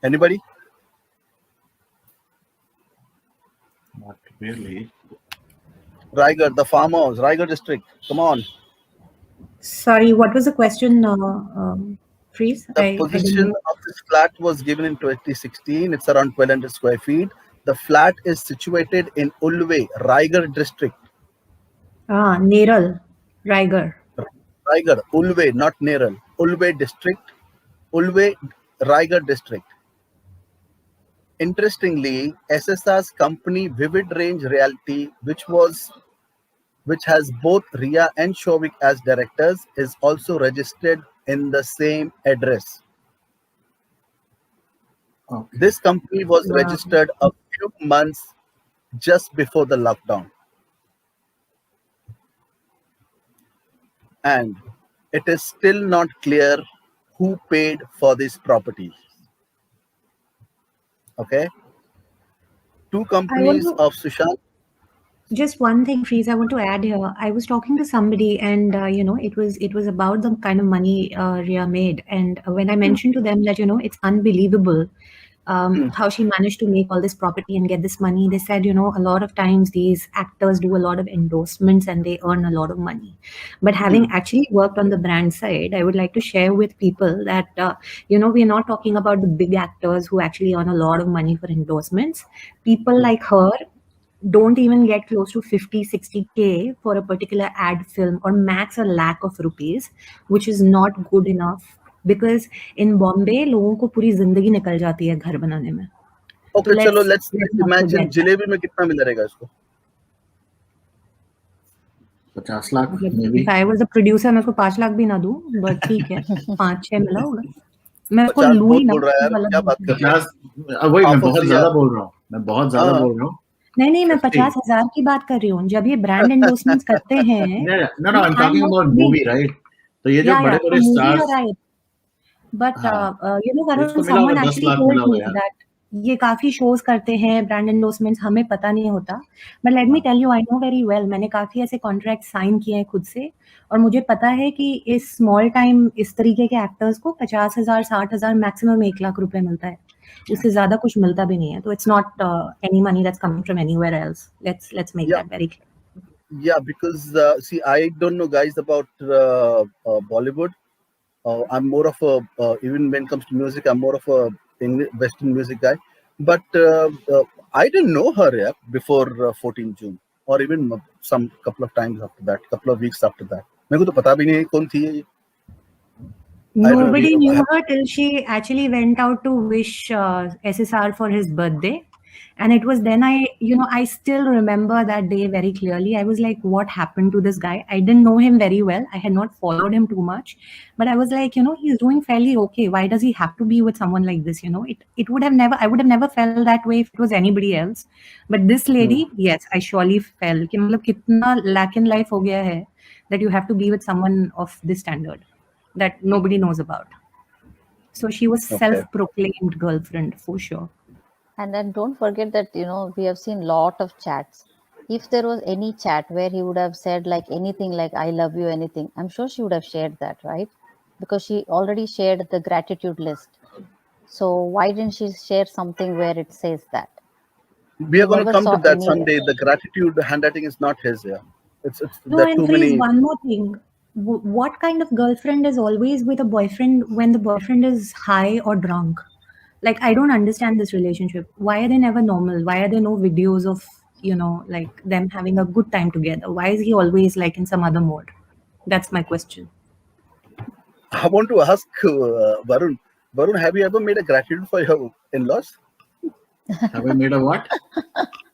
Anybody? Not really. Raigad, the farmhouse, Raigad district. Come on. Sorry, what was the question, Freeze? The I didn't position know. of this flat was given in 2016. It's around 1200 square feet. The flat is situated in Ulve, Raigad district. Neral, Raigar. Raigad, Ulve, not Neral. Ulve district, Ulve, Raigad district. Interestingly, SSR's company Vivid Range Realty, which has both Rhea and Shovik as directors, is also registered in the same address. Okay. This company was Wow. registered a few months just before the lockdown. And it is still not clear who paid for this property. Okay. Two companies to- of Sushant. Just one thing, Freeze, I want to add here. I was talking to somebody, and it was about the kind of money Rhea made. And when I mentioned to them that it's unbelievable how she managed to make all this property and get this money, they said a lot of times these actors do a lot of endorsements and they earn a lot of money. But having actually worked on the brand side, I would like to share with people that we're not talking about the big actors who actually earn a lot of money for endorsements. People like her don't even get close to 50-60K for a particular ad film, or max a lakh of rupees, which is not good enough, because in Bombay लोगों को पूरी जिंदगी निकल जाती है घर बनाने में. Okay, So चलो let's let's not imagine forget that. Jalebi में कितना मिलेगा इसको? 50 lakh, मतलब maybe. if I was a producer, मैं उसको 5 लाख भी ना दूं, but ठीक है, 5-6 मिला होगा. मैं उसको 50 लूं ही बहुत ना, बोल रहा है यार, वो अलग क्या बात बात है. कर रहे हैं? 50, वही मैं Half of बहुत the ज्यादा year. बोल रहा हूँ. मैं बहुत ज्यादा हाँ. बोल रहा हूँ. नहीं मैं 50. 50,000 की बात कर रही हूँ. जब ये ब्रांड एंडोर्समेंट्स करते हैं, No, I'm talking about movie, right? तो ये जो yeah, बड़े so बड़े movie stars, you're right. But हाँ, Varun, इसको मिला होगा someone 10 actually लाख told मिला होगा me यार. that ये काफी shows करते हैं brand endorsements, हमें पता नहीं होता. But let me हाँ. tell you, I know very well. मैंने काफी ऐसे contracts sign किए हैं खुद से, और मुझे पता है कि इस small time इस तरीके के actors को 50,000 60,000 maximum 1 लाख रुपए मिलता है. उससे ज्यादा कुछ मिलता भी नहीं है. तो it's not any money that's coming from anywhere else. Let's make Yeah. that very clear. Yeah, because see, I don't know, guys, about Bollywood. I'm more of a even when it comes to music, I'm more of a Western music guy. But I didn't know her before 14 June, or even some couple of times after that, couple of weeks after that. मेरे को तो पता भी नहीं कौन थी ये. Nobody knew her till she actually went out to wish SSR for his birthday. And it was then I still remember that day very clearly. I was like, what happened to this guy? I didn't know him very well. I had not followed him too much. But I was like, he's doing fairly okay. Why does he have to be with someone like this? It would have never, I would have never felt that way if it was anybody else. But this lady, yes, I surely felt कि मतलब कितना lack in life हो गया है that you have to be with someone of this standard. that nobody knows about. So she was Okay. self-proclaimed girlfriend for sure. And then don't forget that, we have seen lot of chats. If there was any chat where he would have said like anything like I love you, anything, I'm sure she would have shared that, right? Because she already shared the gratitude list. So why didn't she share something where it says that? We We are going to never come saw to that anywhere. someday. The gratitude handwriting is not his. Yeah, it's No, there are and too freeze, many. one more thing. What kind of girlfriend is always with a boyfriend when the boyfriend is high or drunk? Like, I don't understand this relationship. Why are they never normal? Why are there no videos of, like them having a good time together? Why is he always like in some other mode? That's my question. I want to ask Varun. Varun, have you ever made a gratitude for your in-laws? Have I made a what?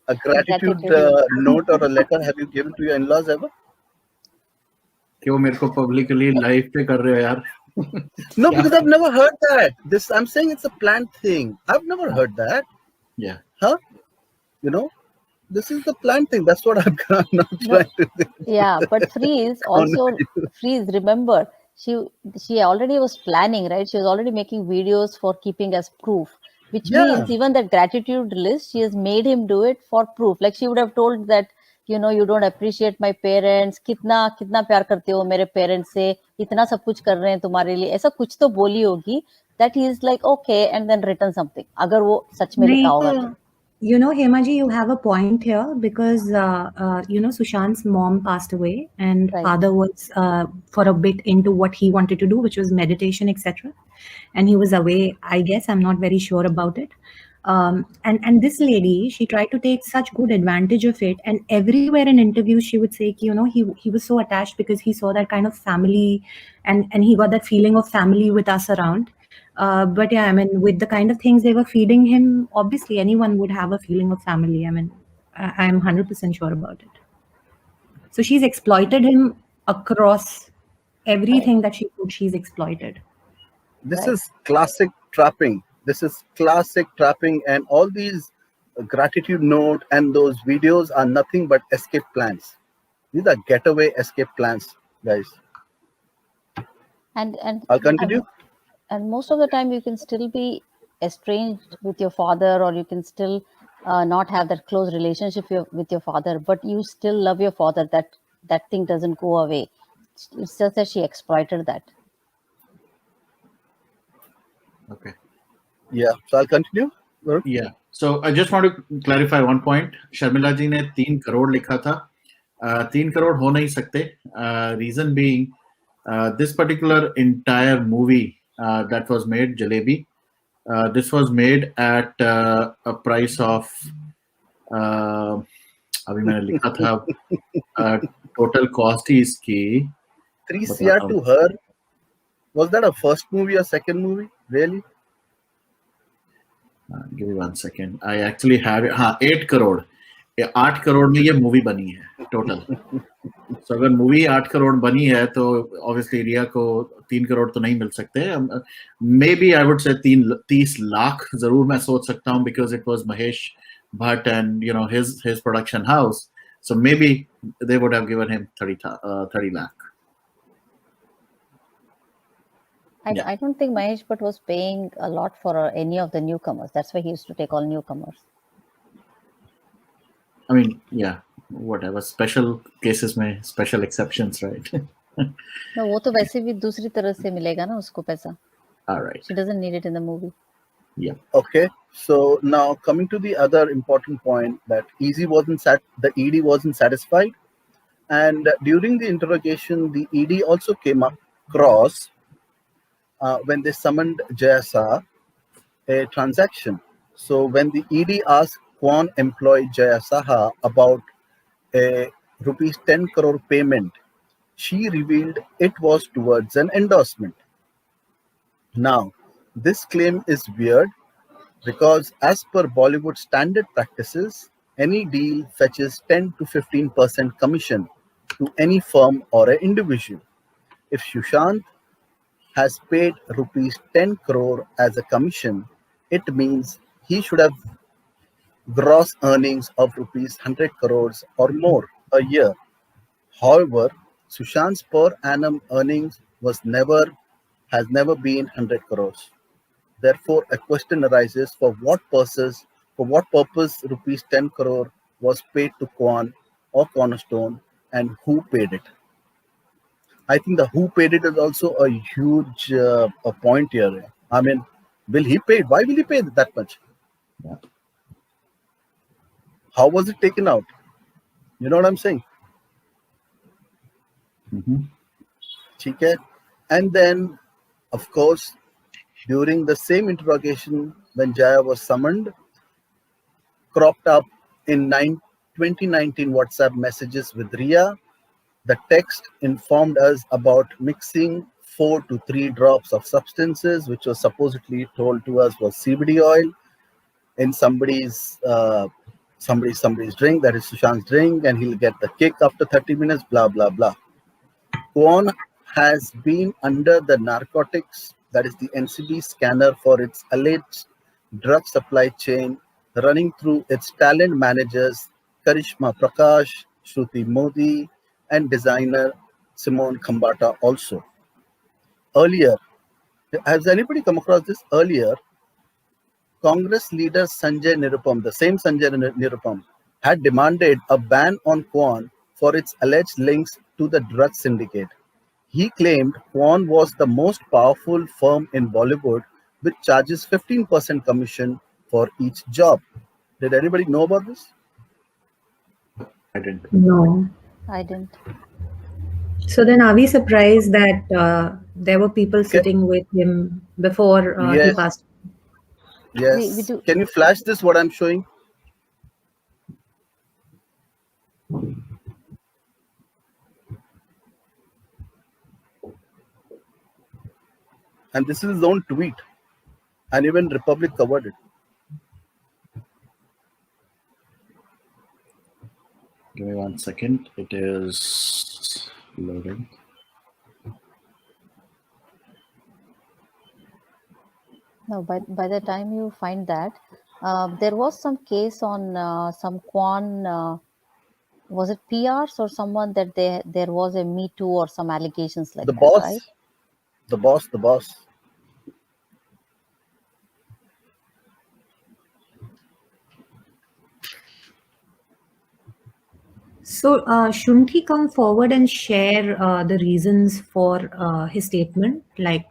A gratitude Gratitude list. note or a letter have you given to your in-laws ever? क्यों मेरे को publicly live पे कर रहे हो यार? No, क्या? because I've never heard that. This I'm saying it's a planned thing. I've never heard that. Yeah. Huh? You know, this is the planned thing. That's what I'm not No, trying to do. yeah, but Freeze also, Freeze, remember, she already was planning, right? She was already making videos for keeping as proof, which Yeah. means even that gratitude list, she has made him do it for proof. Like she would have told that, you don't appreciate my parents, कितना कितना प्यार करते हो मेरे parents से, इतना सब कुछ कर रहे हैं तुम्हारे लिए, ऐसा कुछ तो बोली होगी, that he is like okay and then written something. अगर वो सच में लिखा नहीं, होगा तो. Hemaji, you have a point here because, Sushant's mom passed away and Right. father was for a bit into what he wanted to do, which was meditation, etc. And he was away, I guess. I'm not very sure about it. And this lady, she tried to take such good advantage of it. And everywhere in interviews, she would say, he was so attached because he saw that kind of family and he got that feeling of family with us around. But yeah, I mean, with the kind of things they were feeding him, obviously anyone would have a feeling of family. I mean, I'm 100% sure about it. So she's exploited him across everything that she could, she's exploited. This Right. is classic trapping. This is classic trapping, and all these gratitude note and those videos are nothing but escape plans. These are getaway escape plans, guys. And and I'll and continue. and most of the time you can still be estranged with your father, or you can still not have that close relationship with your father, but you still love your father. That thing doesn't go away. It's just that she exploited that. Okay. Yeah, so I'll continue. Varun? Yeah. So I just want to clarify one point. Sharmila जी ने 3 करोड़ लिखा था. 3 करोड़ हो नहीं सकते. Reason being, this particular entire movie that was made, Jalebi, this was made at a price of अभी मैंने लिखा था total cost ही इसकी 3 CR बताता हूँ. to her. Was that a first movie or second movie? Really? Give me 1 second. I actually have it. हाँ 8 करोड़. 8 करोड़ में ये मूवी बनी है टोटल. So अगर मूवी 8 करोड़ बनी है तो ऑब्वियसली रिया को 3 करोड़ तो नहीं मिल सकते. May B I would say 30 lakh जरूर मैं सोच सकता हूँ because it was Mahesh Bhatt and his production house. So maybe they would have given him 30 lakh. Yeah. I don't think Mahesh Bhatt was paying a lot for any of the newcomers. That's why he used to take all newcomers. I mean, yeah, whatever. Special cases में special exceptions, right? No, वो तो वैसे भी दूसरी तरह से मिलेगा ना उसको पैसा. All right. She doesn't need it in the movie. Yeah. Okay. So now coming to the other important point that the ED wasn't satisfied, and during the interrogation, the ED also came across when they summoned Jayasa a transaction. So when the ED asked Kwan employee Jayasaha about a rupees 10 crore payment, she revealed it was towards an endorsement. Now, this claim is weird because as per Bollywood standard practices, any deal fetches 10 to 15% commission to any firm or an individual. If Sushant has paid rupees 10 crore as a commission, it means he should have gross earnings of rupees 100 crores or more a year. However, Sushant's per annum earnings was never has never been 100 crores. Therefore, a question arises for what purpose rupees 10 crore was paid to Kwan or Cornerstone, and who paid it? I think the who paid it is also a huge a point here. I mean, will he pay? Why will he pay that much? Yeah. How was it taken out? You know what I'm saying? Mhm. Okay. And then, of course, during the same interrogation, when Jaya was summoned, cropped up in 2019 WhatsApp messages with Rhea, the text informed us about mixing 4 to 3 drops of substances, which was supposedly told to us was CBD oil, in somebody's drink, that is Sushant's drink, and he'll get the kick after 30 minutes. Blah blah blah. Kwan has been under the narcotics, that is the NCB scanner, for its alleged drug supply chain, running through its talent managers Karishma Prakash, Shruti Modi, and designer Simone Khambata also. Earlier, has anybody come across this? Earlier, Congress leader Sanjay Nirupam, the same Sanjay Nirupam, had demanded a ban on Kwan for its alleged links to the drug syndicate. He claimed Kwan was the most powerful firm in Bollywood, which charges 15% commission for each job. Did anybody know about this? I didn't. No. I didn't. So then, are we surprised that there were people Okay. sitting with him before he Yes, passed? We yes. do. Can you flash this, what I'm showing? And this is his own tweet. And even Republic covered it. Give me 1 second. It is loading. No, by the time you find that, there was some case on some Kwan. Was it PRs or someone that there was a Me Too or some allegations like The that, right? boss, the boss. So, shouldn't he come forward and share the reasons for his statement? Like,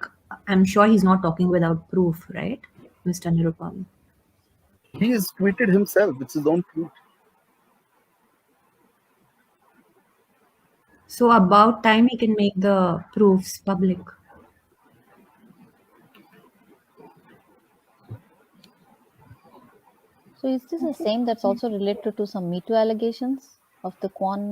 I'm sure he's not talking without proof, right, Mr. Nirupam? He has tweeted himself. It's his own tweet. So, about time he can make the proofs public. So is this the same that's also related to some Me Too allegations of the Kwan?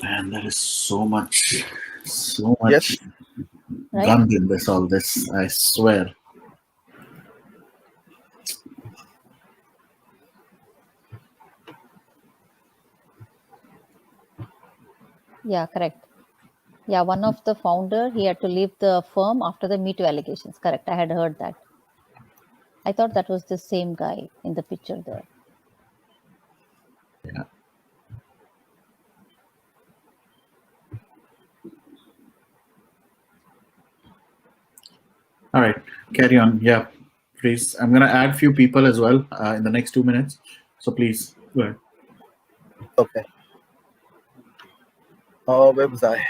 Man, there is so much Yes, Right? gunk in all this. I swear. Yeah, correct. Yeah, one of the founder, he had to leave the firm after the Me Too allegations. Correct. I had heard that. I thought that was the same guy in the picture there. Yeah. All right, carry on. Yeah, please. I'm gonna add few people as well in the next 2 minutes. So please go ahead. okay. Where was I?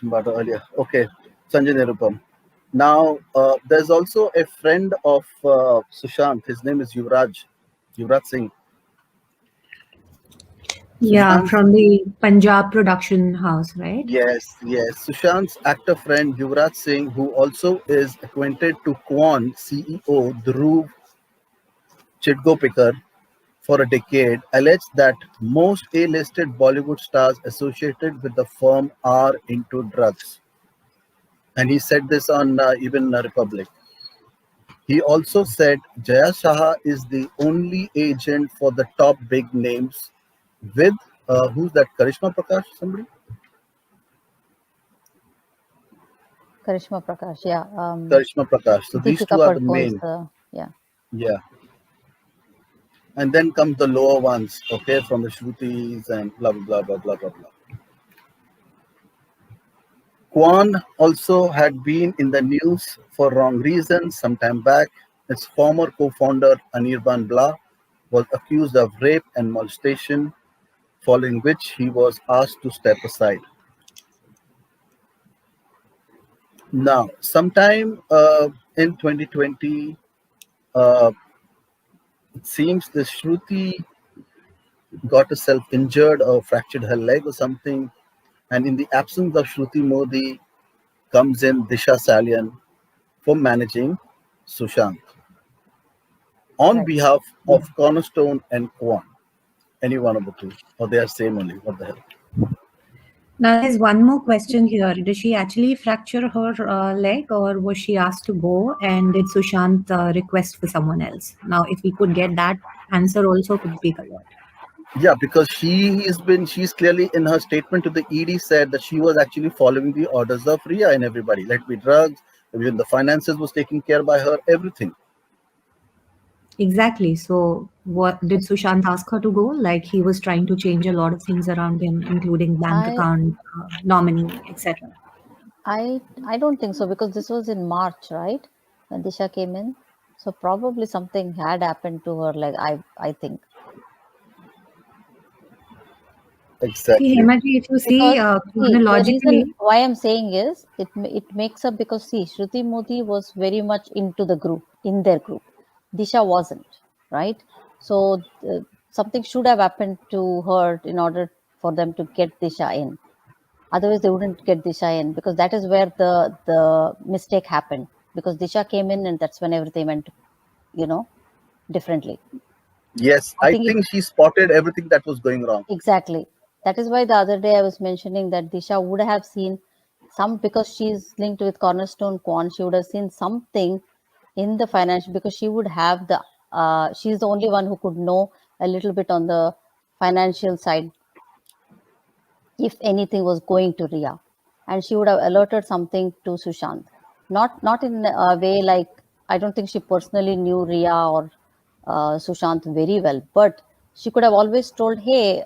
About earlier. Okay, Sanjay Nirupam. Now, there's also a friend of Sushant. His name is Yuvraj Singh. Yeah, Sushant's, from the Punjab production house, right? yes. Sushant's actor friend Yuvraj Singh, who also is acquainted to Kwan CEO Dhruv Chidgopikar for a decade, alleged that most A-listed Bollywood stars associated with the firm are into drugs. And he said this on even Republic. He also said Jaya Shah is the only agent for the top big names with, who's that, Karishma Prakash, somebody? Karishma Prakash, yeah. Karishma Prakash. So these Deepika two are the Padukone is main. yeah. Yeah. And then comes the lower ones, okay, from the Shrutis and blah, blah, blah, blah, blah, blah, blah. Kwan also had been in the news for wrong reasons some time back. Its former co-founder Anirban Blah was accused of rape and molestation, following which he was asked to step aside. Now, sometime in 2020, uh, it seems the Shruti got herself injured or fractured her leg or something. And in the absence of Shruti Modi, comes in Disha Salian for managing Sushant on Right. behalf of Cornerstone and Kwan. Any one of the two, or they are same only. What the hell? Now, there's one more question here. Did she actually fracture her leg, or was she asked to go? And did Sushant request for someone else? Now, if we could get that answer, also could speak a lot. Yeah, because she's clearly in her statement to the ED said that she was actually following the orders of Rhea and everybody. Let me drugs, even the finances was taken care by her, everything. Exactly. So, what did Sushant ask her to go? Like he was trying to change a lot of things around him, including bank I account, nominee, etc. I don't think so, because this was in March, right? When Disha came in. So probably something had happened to her, like I think. See, Exactly. Hemaji, if you see Because see, the reason chronologically, why I'm saying is it makes up because see, Shruti Modi was very much into the group, in their group. Disha wasn't, right? So something should have happened to her in order for them to get Disha in. Otherwise, they wouldn't get Disha in, because that is where the mistake happened. Because Disha came in, and that's when everything went, you know, differently. Yes, I I think it think she spotted everything that was going wrong. exactly. That is why the other day I was mentioning that Disha would have seen some, because she's linked with Cornerstone Kwan, she would have seen something in the financial, because she would have the she's the only one who could know a little bit on the financial side if anything was going to Rhea, and she would have alerted something to Sushant. Not in a way like, I don't think she personally knew Rhea or Sushant very well, but she could have always told, "Hey,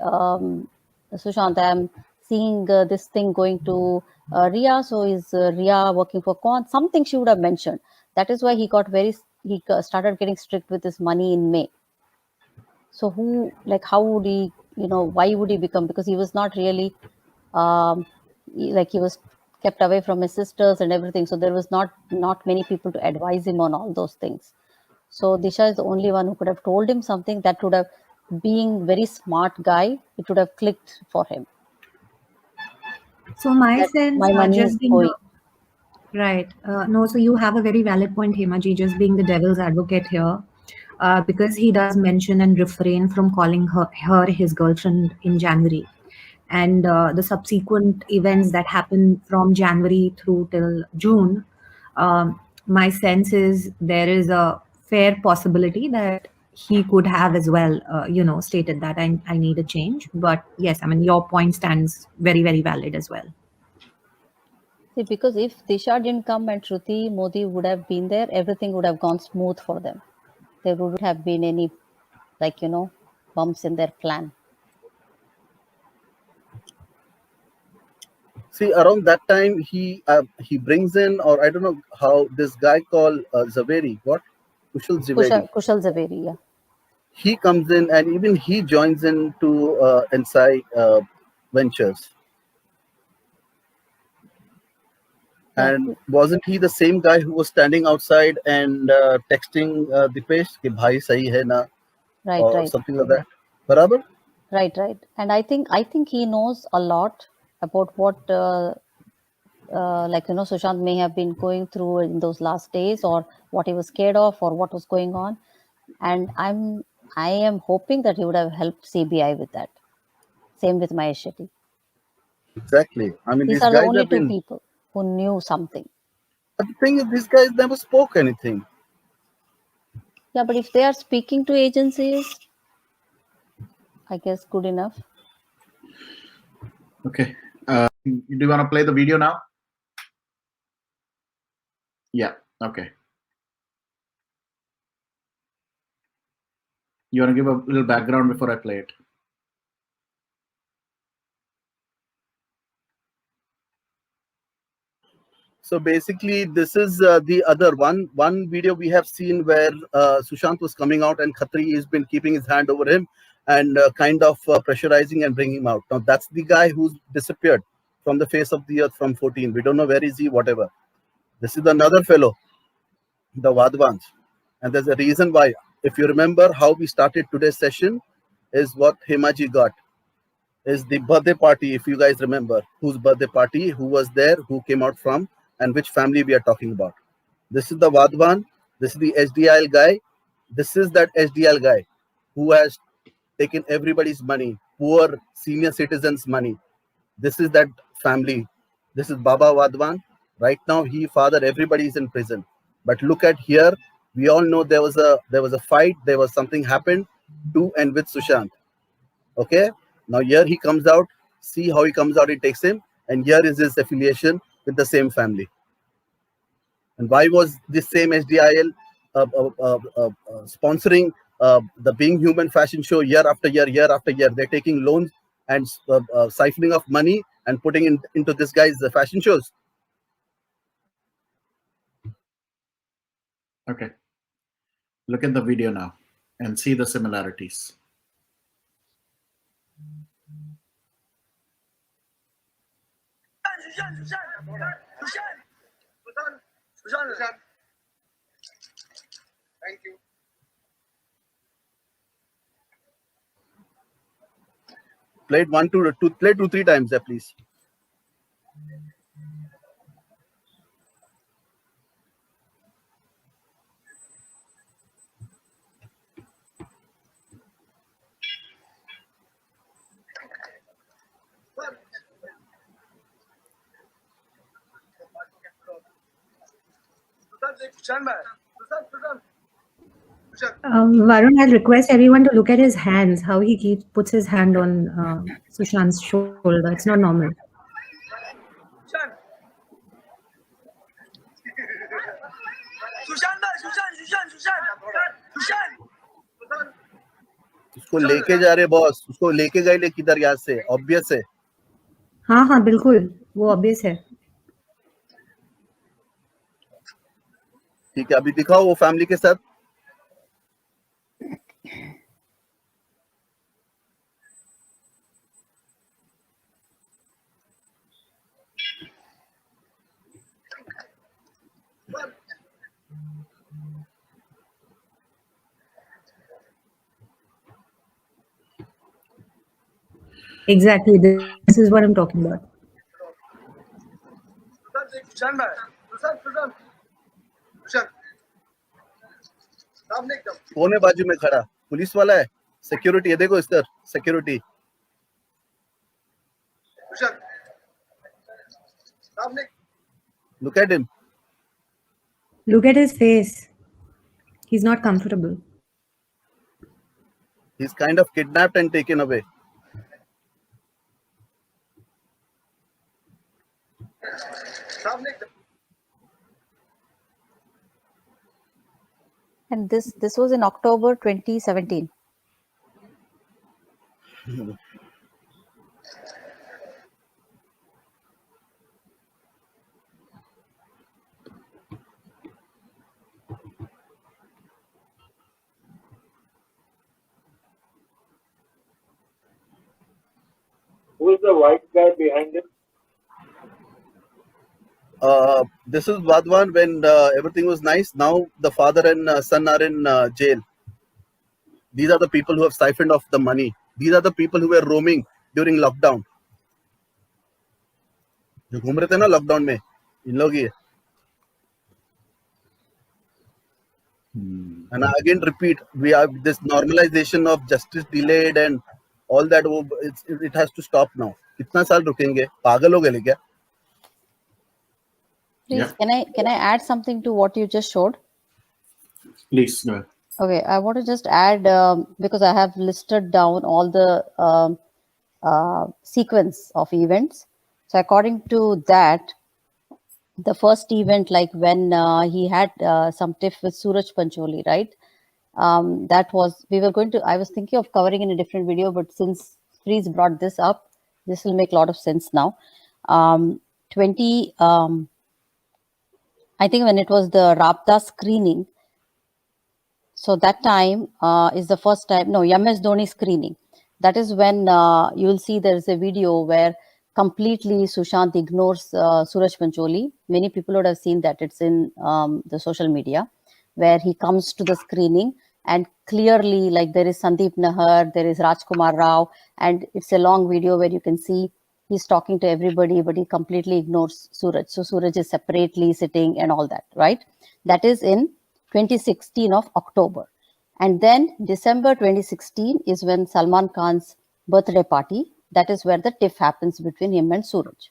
Sushant, I'm seeing this thing going to Rhea. So is Rhea working for Kwan?" Something she would have mentioned. That is why he started getting strict with his money in May. So who, like, how would he, why would he become? Because he was not really, um, like, he was kept away from his sisters and everything. So there was not many people to advise him on all those things. So Disha is the only one who could have told him something that would have, being very smart guy, it would have clicked for him so my that sense, my money is just being going. right. No, so you have a very valid point, Hemaji, just being the devil's advocate here, because he does mention and refrain from calling her his girlfriend in January. And the subsequent events that happen from January through till June, my sense is there is a fair possibility that he could have as well, stated that I need a change. But yes, I mean, your point stands very, very valid as well. See, because if Disha didn't come and Shruti Modi would have been there, everything would have gone smooth for them. There wouldn't have been any, like, bumps in their plan. See, around that time, he brings in, or I don't know how this guy called Zaveri, what? Kushal Zaveri. Kushal Zaveri, yeah. He comes in and even he joins into Inside Ventures. Yeah, And wasn't he the same guy who was standing outside and texting Dipesh कि भाई सही है ना, right, or right, something like that? बराबर? right. And I think he knows a lot about what, like, Sushant may have been going through in those last days, or what he was scared of, or what was going on. And I am hoping that he would have helped CBI with that. Same with Mahesh Shetty. Exactly. I mean, These these are the guys only have two been. people who knew something. But the thing is, these guys never spoke anything. Yeah, but if they are speaking to agencies, I guess good enough. Okay. Do you want to play the video now? Yeah. Okay. You want to give a little background before I play it? So basically, this is the other one video we have seen where Sushant was coming out and Khatri has been keeping his hand over him and kind of pressurizing and bringing him out. Now that's the guy who's disappeared from the face of the earth from 14. We don't know where is he, whatever. This is another fellow, the Vadvans. And there's a reason why. If you remember how we started today's session, is what Hemaji got. Is the birthday party, if you guys remember, whose birthday party, who was there, who came out from, and which family we are talking about. This is the Vadvan, this is the HDL guy, this is that HDL guy who has taken everybody's money, poor senior citizens' money. This is that family. This is Baba Vadvan. Right now, he, father, everybody is in prison. But look at here, we all know there was a fight, there was something happened to and with Sushant. Okay, now here he comes out, see how he comes out, it takes him, and here is his affiliation with the same family. And why was this same SDIL sponsoring the Being Human fashion show year after year, year after year? They're taking loans and siphoning of money and putting into this guy's fashion shows. Okay. Look at the video now and see the similarities. Thank you. Play it 2-3 times there, please. Varun, I'll request everyone to look at his hands, how he puts his hand on Sushant's shoulder. It's not normal. उसको लेके जा रहे boss, उसको लेके गए ले किधर यहाँ से, ऑब्वियस है. हाँ हाँ बिल्कुल, वो ऑब्वियस है. ठीक है, अभी दिखाओ वो फैमिली के साथ. Exactly, this is what I'm talking about. कौन है बाजू में खड़ा? पुलिस वाला है, सिक्योरिटी है, देखो इस तरह security. Look at him. Look at his face. He's not comfortable. He's kind of kidnapped and taken away. And this was in October 2017. Who is the white guy behind him? This is Vadwan when everything was nice. Now the father and son are in jail. These are the people who have siphoned off the money. These are the people who were roaming during lockdown. जो घूम रहे थे ना lockdown में, इन लोग ही. And I again repeat, we have this normalization of justice delayed and all that. It has to stop now. कितना साल रुकेंगे? पागल हो गए क्या? Please, can I add something to what you just showed? Please go ahead. Okay, I want to just add because I have listed down all the sequence of events. So according to that, the first event, like when he had some tiff with Suraj Pancholi, right? That was, I was thinking of covering in a different video, but since Freeze brought this up, this will make a lot of sense now. I think when it was the Rapta screening, so that time is the first time, no, MS Dhoni screening. That is when you will see there is a video where completely Sushant ignores Suraj Pancholi. Many people would have seen that. It's in the social media, where he comes to the screening and clearly, like, there is Sandeep Nahar, there is Rajkumar Rao, and it's a long video where you can see he's talking to everybody, but he completely ignores Suraj. So Suraj is separately sitting and all that, right? That is in 2016 of October. And then December 2016 is when Salman Khan's birthday party, that is where the tiff happens between him and Suraj.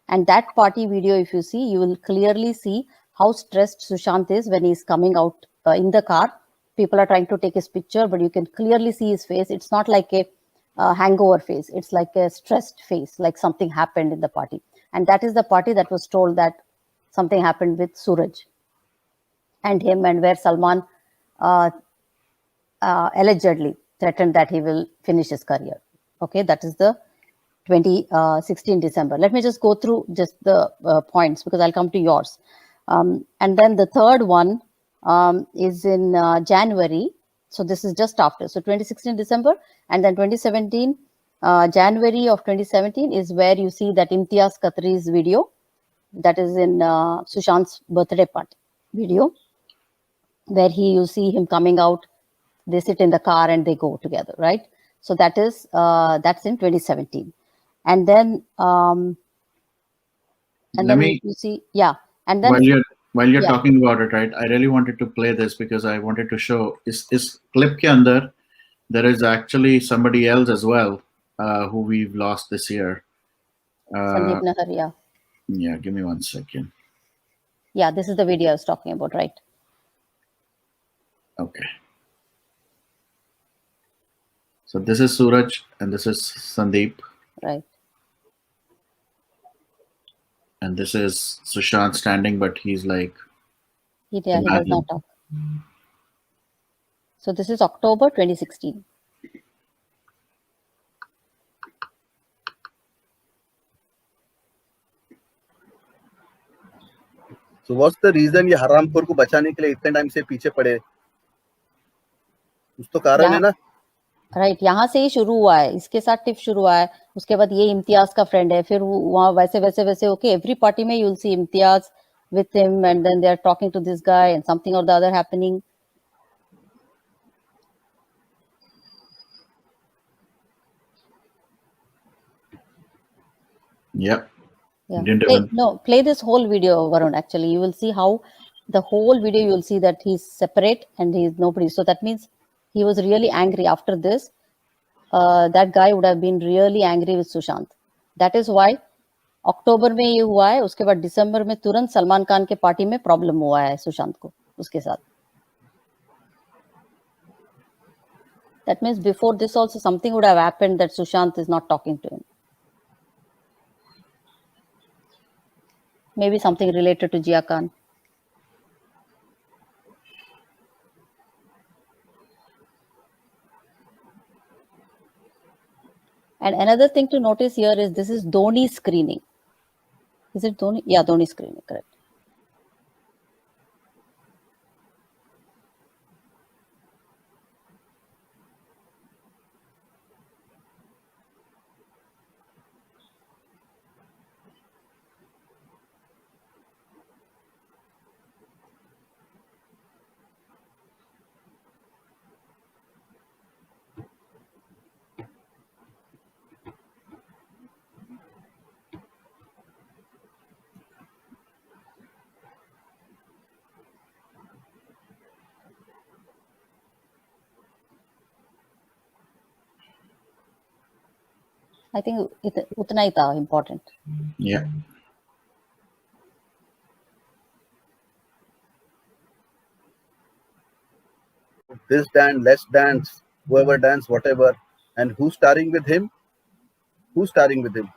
And that party video, if you see, you will clearly see how stressed Sushant is when he's coming out in the car. People are trying to take his picture, but you can clearly see his face. It's not like a hangover face. It's like a stressed face, like something happened in the party. And that is the party that was told that something happened with Suraj and him, and where Salman allegedly threatened that he will finish his career. Okay, that is the 2016 December. Let me just go through just the points because I'll come to yours. And then the third one is in January. So this is just after. So 2016 December, and then 2017 January of 2017 is where you see that Imtiaz Khatri's video. That is in Sushant's birthday party video, where you see him coming out. They sit in the car and they go together, right? So that is that's in 2017. And then you see, yeah. And then while you're yeah. talking about it, right? I really wanted to play this because I wanted to show is clip ke andar there is actually somebody else as well who we've lost this year. Sandeep Nahar, yeah. Yeah, give me 1 second. Yeah, this is the video I was talking about, right? Okay. So this is Suraj and this is Sandeep. Right. And this is Sushant standing, but he's like... He does not talk. So this is October 2016. So what's the reason ये हरामखोर को बचाने के लिए इतने time से पीछे पड़े? कुछ तो कारण है ना? राइट, यहाँ से ही शुरू हुआ है, इसके साथ टिप शुरू हुआ है, उसके बाद ये इम्तियाज का फ्रेंड है, फिर वहाँ वैसे ओके, एवरी पार्टी में you will see Imtiaz with him, and then they are talking to this guy and something or the other happening. Yep. Yeah. Play this whole video, Varun. Actually, you will see how the whole video, you will see that he's separate and he's nobody. So that means he was really angry after this. That guy would have been really angry with Sushant. That is why अक्टूबर में ये हुआ है, उसके बाद दिसंबर में तुरंत सलमान खान के party में प्रॉब्लम हुआ है सुशांत को उसके साथ. That means before this also something would have happened that Sushant is not talking to him. Maybe something related to Jia Khan. And another thing to notice here is this is Dhoni screening. Is it Dhoni? Yeah, Dhoni screening, correct. I think utna hi tha important. Yeah. This dance, let's dance, whoever dance, whatever. And who's starring with him? Who's starring with him?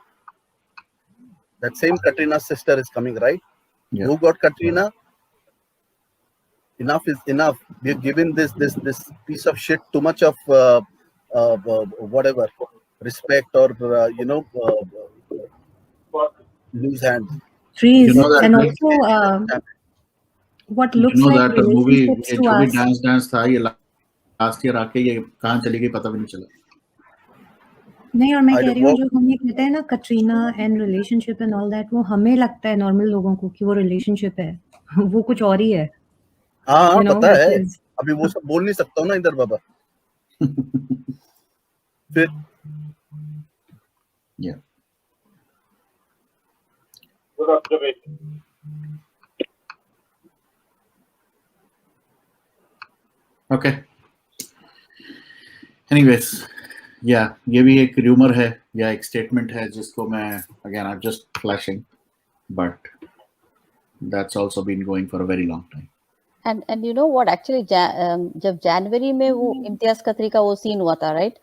That same Katrina's sister is coming, right? Yeah. Who got Katrina? Enough is enough. We've given this piece of shit too much of whatever respect or loose hands. Trees, and also what You looks know like that movie, relationships ये to जो भी us. Dance था ये last year आके ये कहाँ चली गई पता भी नहीं चला. नहीं, और मैं I'd कह have रही हूँ walked. जो हम ये कहते हैं ना Katrina and relationship and all that, वो हमें लगता है नॉर्मल लोगों को कि वो रिलेशनशिप है. वो कुछ और ही है, हाँ you know, पता which है. is अभी वो सब बोल नहीं सकता हूँ ना इधर बाबा. फिर Yeah. Good observation. Okay. Anyways, yeah, ये भी एक rumor है या एक statement है जिसको मैं again I'm just flashing, but that's also been going for a very long time. And you know what, actually जब जनवरी में वो इम्तियाज खत्री का वो सीन हुआ था, राइट,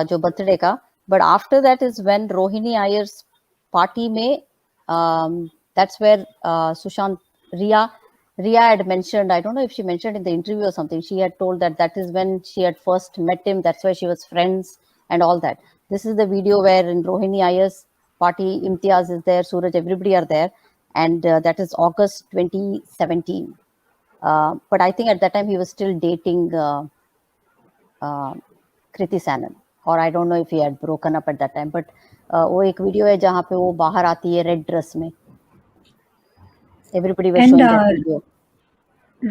जो बर्थडे का, but after that is when Rohini Aires party में, that's where Sushant, Rhea had mentioned, I don't know if she mentioned in the interview or something, she had told that that is when she had first met him, that's why she was friends and all that. This is the video where in Rohini Ayer's party, Imtiaz is there, Suraj, everybody are there, and that is August 2017. But I think at that time he was still dating Kriti Sanon, or I don't know if he had broken up at that time. But वो एक video है जहाँ पे वो बाहर आती है red dress में. Everybody was and showing that video.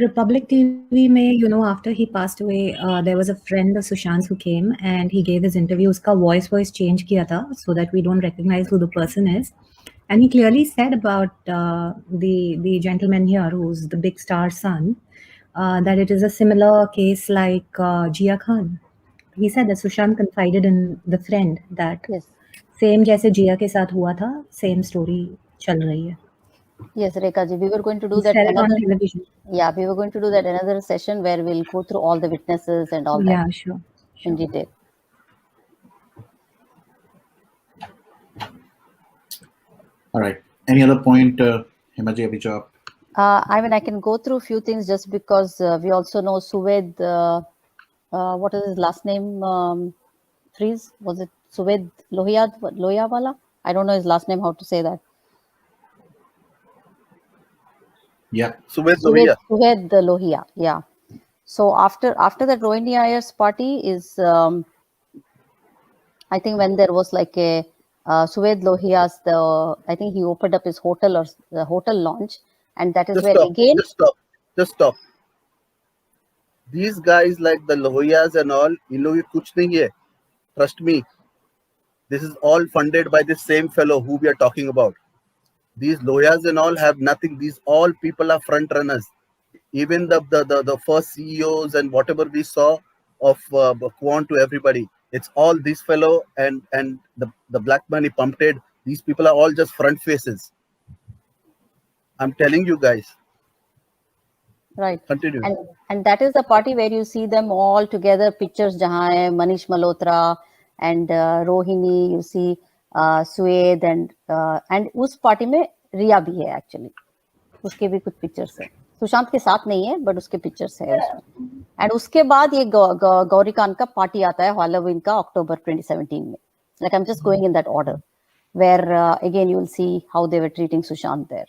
Republic TV में, you know, after he passed away, there was a friend of Sushant's who came and he gave his interview. उसका voice change किया था so that we don't recognize who the person is. And he clearly said about the gentleman here who's the big star son, that it is a similar case like Jia Khan. He said that Sushant confided in the friend that Yes. same जैसे जिया के साथ हुआ था, same story चल रही है. Yes, Rekha ji, we were going to do He that said it on another. television. Yeah, we were going to do that another session where we'll go through all the witnesses and all that Yeah, sure. in detail. All right. Any other point, Himaji Abhijab? I mean, I can go through a few things just because we also know Suved, what is his last name? Freeze? Was it Suved Lohiawala? I don't know his last name, how to say that. Yeah. Suved Suved Lohia. Lohia, yeah. So after that Rohini Ayer's party is, I think when there was like a Suved Lohia's, I think he opened up his hotel or the hotel launch, and that is Just where stop. again. Just stop. These guys like the Lohias and all, इन लोगों की कुछ नहीं है. Trust me. This is all funded by the same fellow who we are talking about. These Lohias and all have nothing. These all people are front runners. Even the first CEOs and whatever we saw of Kwan to everybody, it's all this fellow and the black money pumped it. These people are all just front faces. I'm telling you guys. Right. Continue. And that is the party where you see them all together, pictures jahan hai Manish Malhotra and Rohini, you see Sued and उस party में रिया भी है actually. उसके भी कुछ pictures है. सुशांत के साथ नहीं है, but उसके pictures है उसमें. And उसके बाद ये गौरी खान का party आता है Halloween का October 2017 में. Like I'm just going in that order, where again you will see how they were treating Sushant there.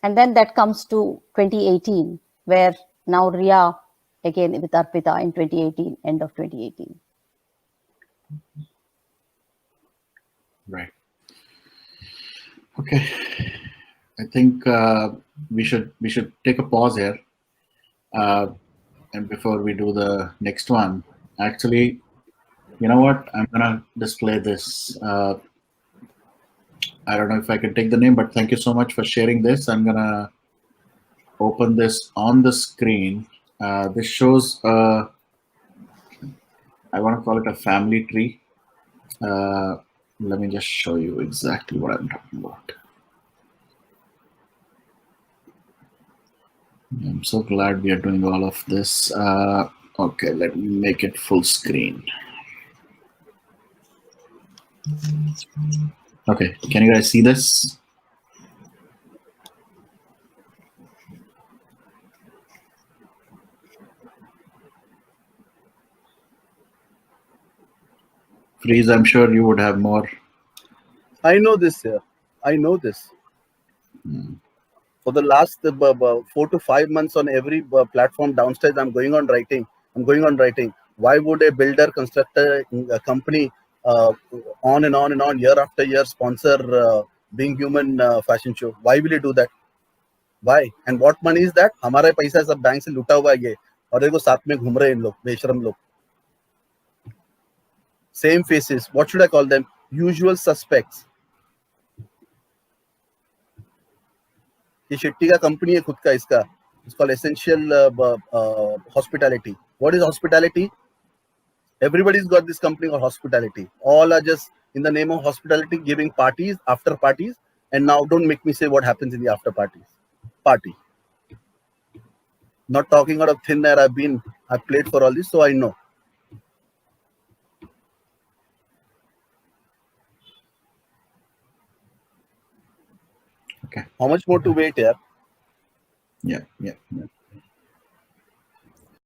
And then that comes to 2018, where now Rhea again with Arpita in 2018, end of 2018. Right. Okay. I think we should take a pause here, and before we do the next one, actually, you know what? I'm gonna display this. I don't know if I can take the name, but thank you so much for sharing this. I'm gonna open this on the screen. This shows, I want to call it a family tree. Let me just show you exactly what I'm talking about. I'm so glad we are doing all of this. Okay, let me make it full screen. Okay, can you guys see this? Freeze, I'm sure you would have more. I know this here. I know this. For the last 4 to 5 months on every platform downstairs, I'm going on writing. Why would a builder, constructor, a company, on and on and on, year after year, sponsor Being Human fashion show? Why will he do that? Why? And what money is that? हमारा पैसा सब bank से लूटा हुआ है ये, और देखो साथ में घूम रहे हैं इन लोग, बेशरम लोग. Same faces. What should I call them? Usual suspects. ये शिट्टी का कंपनी है खुद का इसका. It's called Essential Hospitality. What is hospitality? Everybody's got this company called hospitality. All are just in the name of hospitality giving parties, after parties. And now don't make me say what happens in the after parties. Party. Not talking out of thin air. I've played for all this, so I know. Okay. How much more to wait here? Yeah.